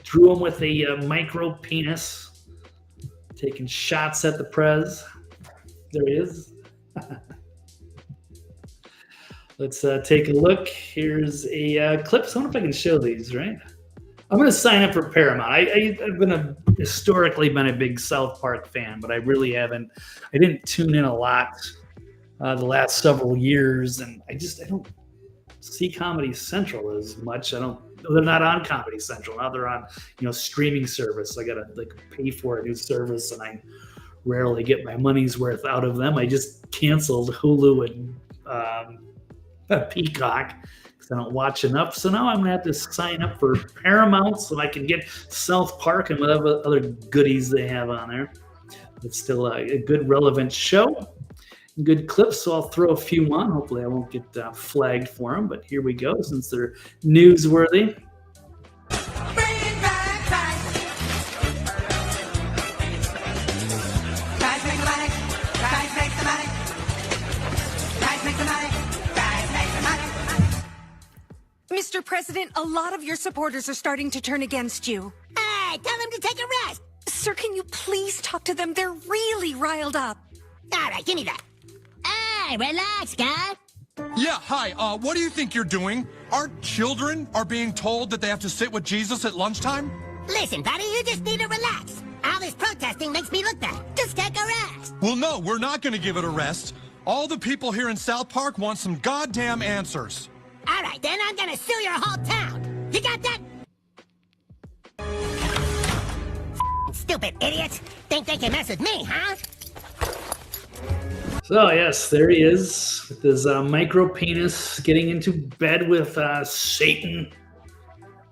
drew him with a micro penis, taking shots at the prez. There he is. Let's take a look. Here's a clip. So I wonder if I can show these, right? I'm going to sign up for Paramount. I've historically been a big South Park fan, but I really haven't. I didn't tune in a lot the last several years, and I don't see Comedy Central as much. They're not on Comedy Central now. They're on streaming service. I got to pay for a new service, and I rarely get my money's worth out of them. I just canceled Hulu and Peacock because I don't watch enough. So now I'm going to have to sign up for Paramount so I can get South Park and whatever other goodies they have on there. It's still a good, relevant show. Good clips, so I'll throw a few on. Hopefully I won't get flagged for them, but here we go since they're newsworthy. Mr. President, a lot of your supporters are starting to turn against you. Hey, tell them to take a rest. Sir, can you please talk to them? They're really riled up. All right, give me that. Hey, relax, guy. Yeah, hi. What do you think you're doing? Our children are being told that they have to sit with Jesus at lunchtime? Listen, buddy, you just need to relax. All this protesting makes me look bad. Just take a rest. Well, no, we're not going to give it a rest. All the people here in South Park want some goddamn answers. All right, then I'm going to sue your whole town. You got that? Stupid idiots. Think they can mess with me, huh? So, yes, there he is with his micro penis getting into bed with Satan.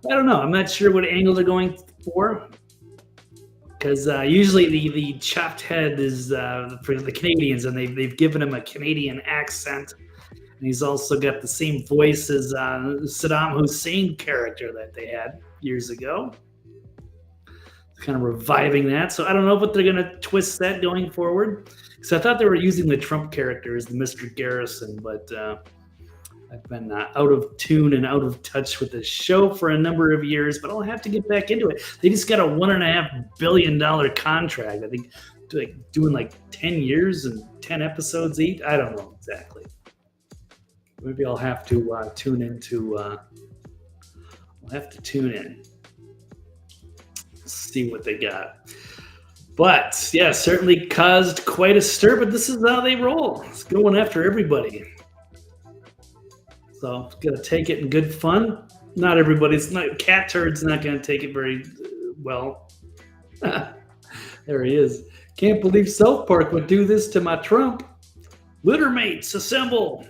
I don't know. I'm not sure what angle they're going for. because usually the chopped head is for the Canadians, and they've given him a Canadian accent. And he's also got the same voice as Saddam Hussein character that they had years ago. Kind of reviving that. So I don't know what they're going to twist that going forward. Because I thought they were using the Trump character as the Mr. Garrison, but I've been out of tune and out of touch with the show for a number of years, but I'll have to get back into it. They just got a $1.5 billion contract. I think doing like 10 years and 10 episodes each. I don't know exactly. Maybe I'll have to tune into. I'll have to tune in, see what they got. But yeah, certainly caused quite a stir. But this is how they roll. It's going after everybody. So gonna take it in good fun. Not everybody's not cat turd's not gonna take it very well. There he is. Can't believe South Park would do this to my Trump. Littermates, assemble.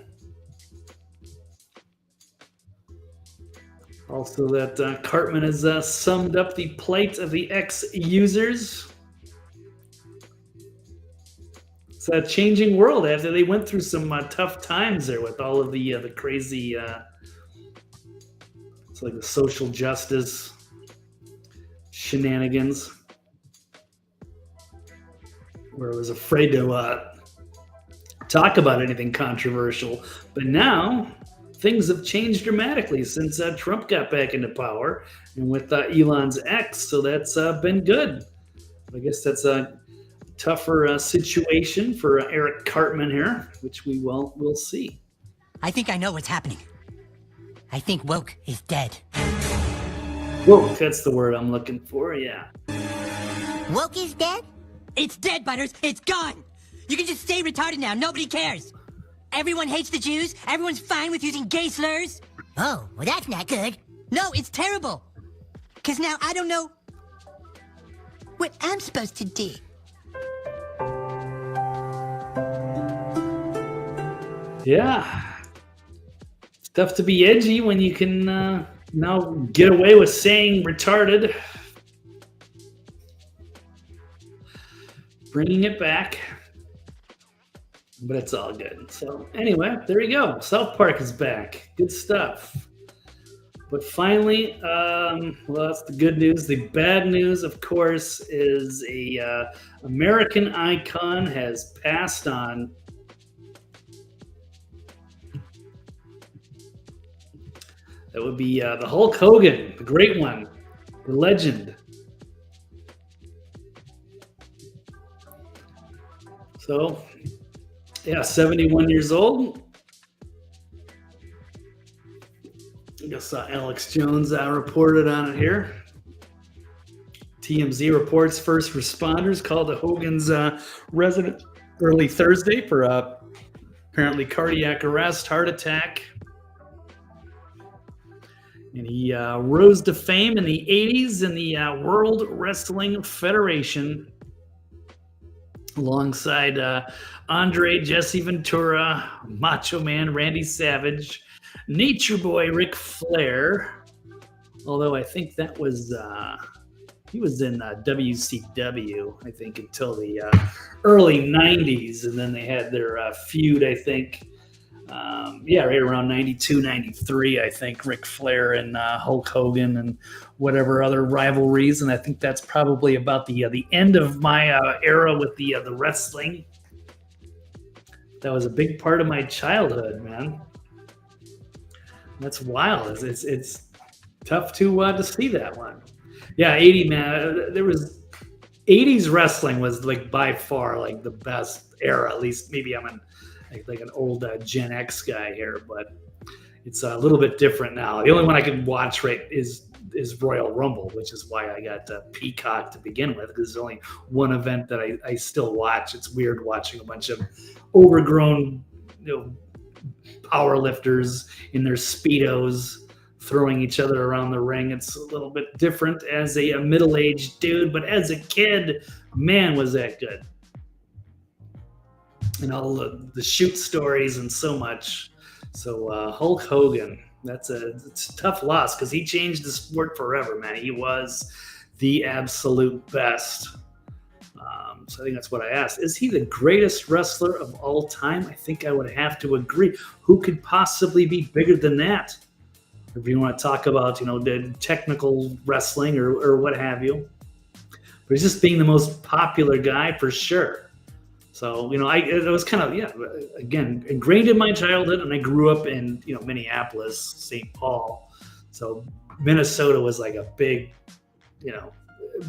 Also, that Cartman has summed up the plight of the ex-users. It's a changing world after they went through some tough times there with all of the crazy, it's like the social justice shenanigans, where I was afraid to talk about anything controversial. But now things have changed dramatically since Trump got back into power and with Elon's X. So that's been good. I guess that's a tougher situation for Eric Cartman here, which we'll see. I think I know what's happening. I think woke is dead. Woke, that's the word I'm looking for, yeah. Woke is dead? It's dead, Butters. It's gone. You can just stay retarded now. Nobody cares. Everyone hates the Jews. Everyone's fine with using gay slurs. Oh, well, that's not good. No, it's terrible. Because now I don't know what I'm supposed to do. Yeah. It's tough to be edgy when you can now get away with saying retarded. Bringing it back. But it's all good. So anyway, there you go. South Park is back. Good stuff. But finally, well, that's the good news. The bad news, of course, is a American icon has passed on. That would be the Hulk Hogan, the great one, the legend. So, yeah, 71 years old. I guess Alex Jones reported on it here. TMZ reports first responders called to Hogan's residence early Thursday for apparently cardiac arrest, heart attack. And he rose to fame in the 80s in the World Wrestling Federation alongside Andre, Jesse Ventura, Macho Man Randy Savage, Nature Boy Ric Flair, although I think that was he was in WCW, I think, until the early 90s, and then they had their feud, I think, right around 92, 93, I think, Ric Flair and Hulk Hogan and whatever other rivalries, and I think that's probably about the end of my era with the wrestling. That was a big part of my childhood, man. That's wild. It's tough to see that one. Yeah, 80, man. There was 80s wrestling was like by far like the best era. At least maybe I'm like an old Gen X guy here, but it's a little bit different now. The only one I can watch is Royal Rumble, which is why I got Peacock to begin with, because there's only one event that I still watch. It's weird watching a bunch of overgrown, power lifters in their Speedos throwing each other around the ring. It's a little bit different as a middle-aged dude, but as a kid, man, was that good. And all the shoot stories and so much. So Hulk Hogan, it's a tough loss because he changed the sport forever, man. He was the absolute best. So I think that's what I asked. Is he the greatest wrestler of all time? I think I would have to agree. Who could possibly be bigger than that? If you want to talk about, the technical wrestling or what have you. But he's just being the most popular guy for sure. So, it was kind of, again, ingrained in my childhood, and I grew up in, Minneapolis, St. Paul. So Minnesota was like a big,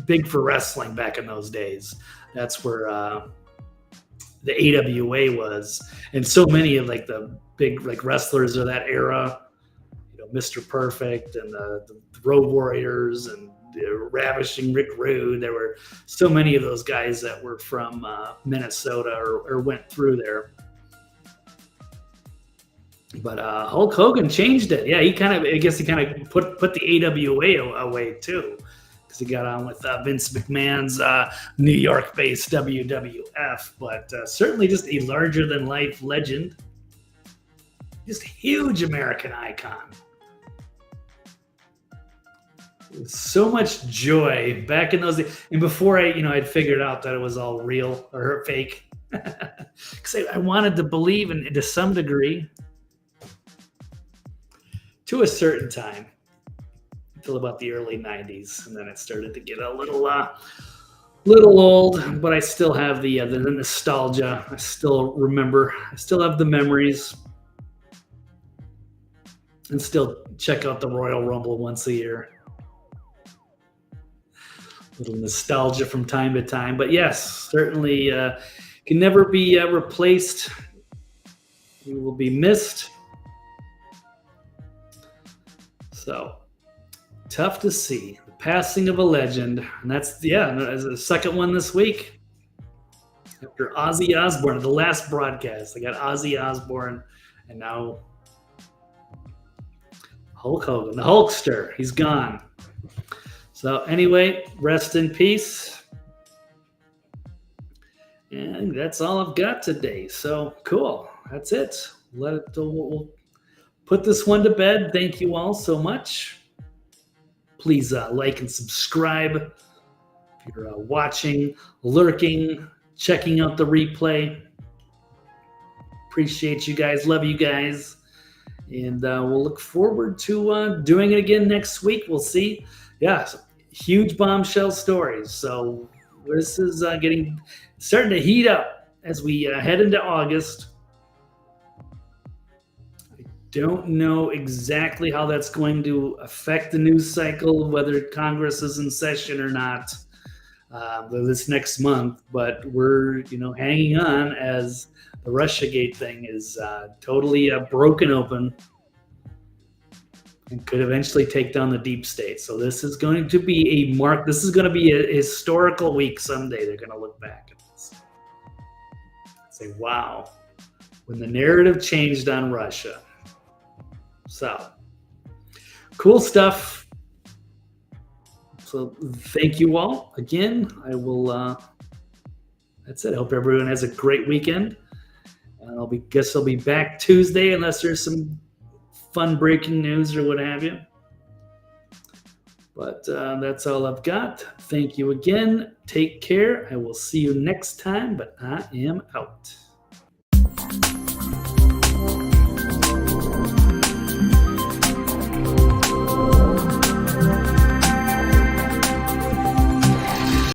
big for wrestling back in those days. That's where the AWA was. And so many of like the big like wrestlers of that era, Mr. Perfect and the Road Warriors and Ravishing Rick Rude. There were so many of those guys that were from Minnesota or went through there. But Hulk Hogan changed it. Yeah, he kind of put the AWA away too, because he got on with Vince McMahon's New York-based WWF. But certainly just a larger-than-life legend. Just a huge American icon. So much joy back in those days, and before I'd figured out that it was all real or fake, because I wanted to believe in to some degree, to a certain time, until about the early '90s, and then it started to get a little old. But I still have the nostalgia. I still remember. I still have the memories, and still check out the Royal Rumble once a year. Little nostalgia from time to time, but yes, certainly can never be replaced. He will be missed. So tough to see the passing of a legend, and that's the second one this week. After Ozzy Osbourne, the last broadcast, I got Ozzy Osbourne, and now Hulk Hogan, the Hulkster. He's gone. So anyway, rest in peace. And that's all I've got today. So cool. That's it. We'll put this one to bed. Thank you all so much. Please like and subscribe. If you're watching, lurking, checking out the replay. Appreciate you guys. Love you guys. And we'll look forward to doing it again next week. We'll see. Yeah. Huge bombshell stories. So this is starting to heat up as we head into August. I don't know exactly how that's going to affect the news cycle, whether Congress is in session or not this next month. But we're hanging on as the Russiagate thing is totally broken open. And could eventually take down the deep state. So this is going to be this is going to be a historical week someday. They're going to look back at this and say, wow, when the narrative changed on Russia. So cool stuff. So thank you all again. I will, that's it. I hope everyone has a great weekend. I'll be back Tuesday unless there's some fun breaking news or what have you. But that's all I've got. Thank you again. Take care. I will see you next time, but I am out.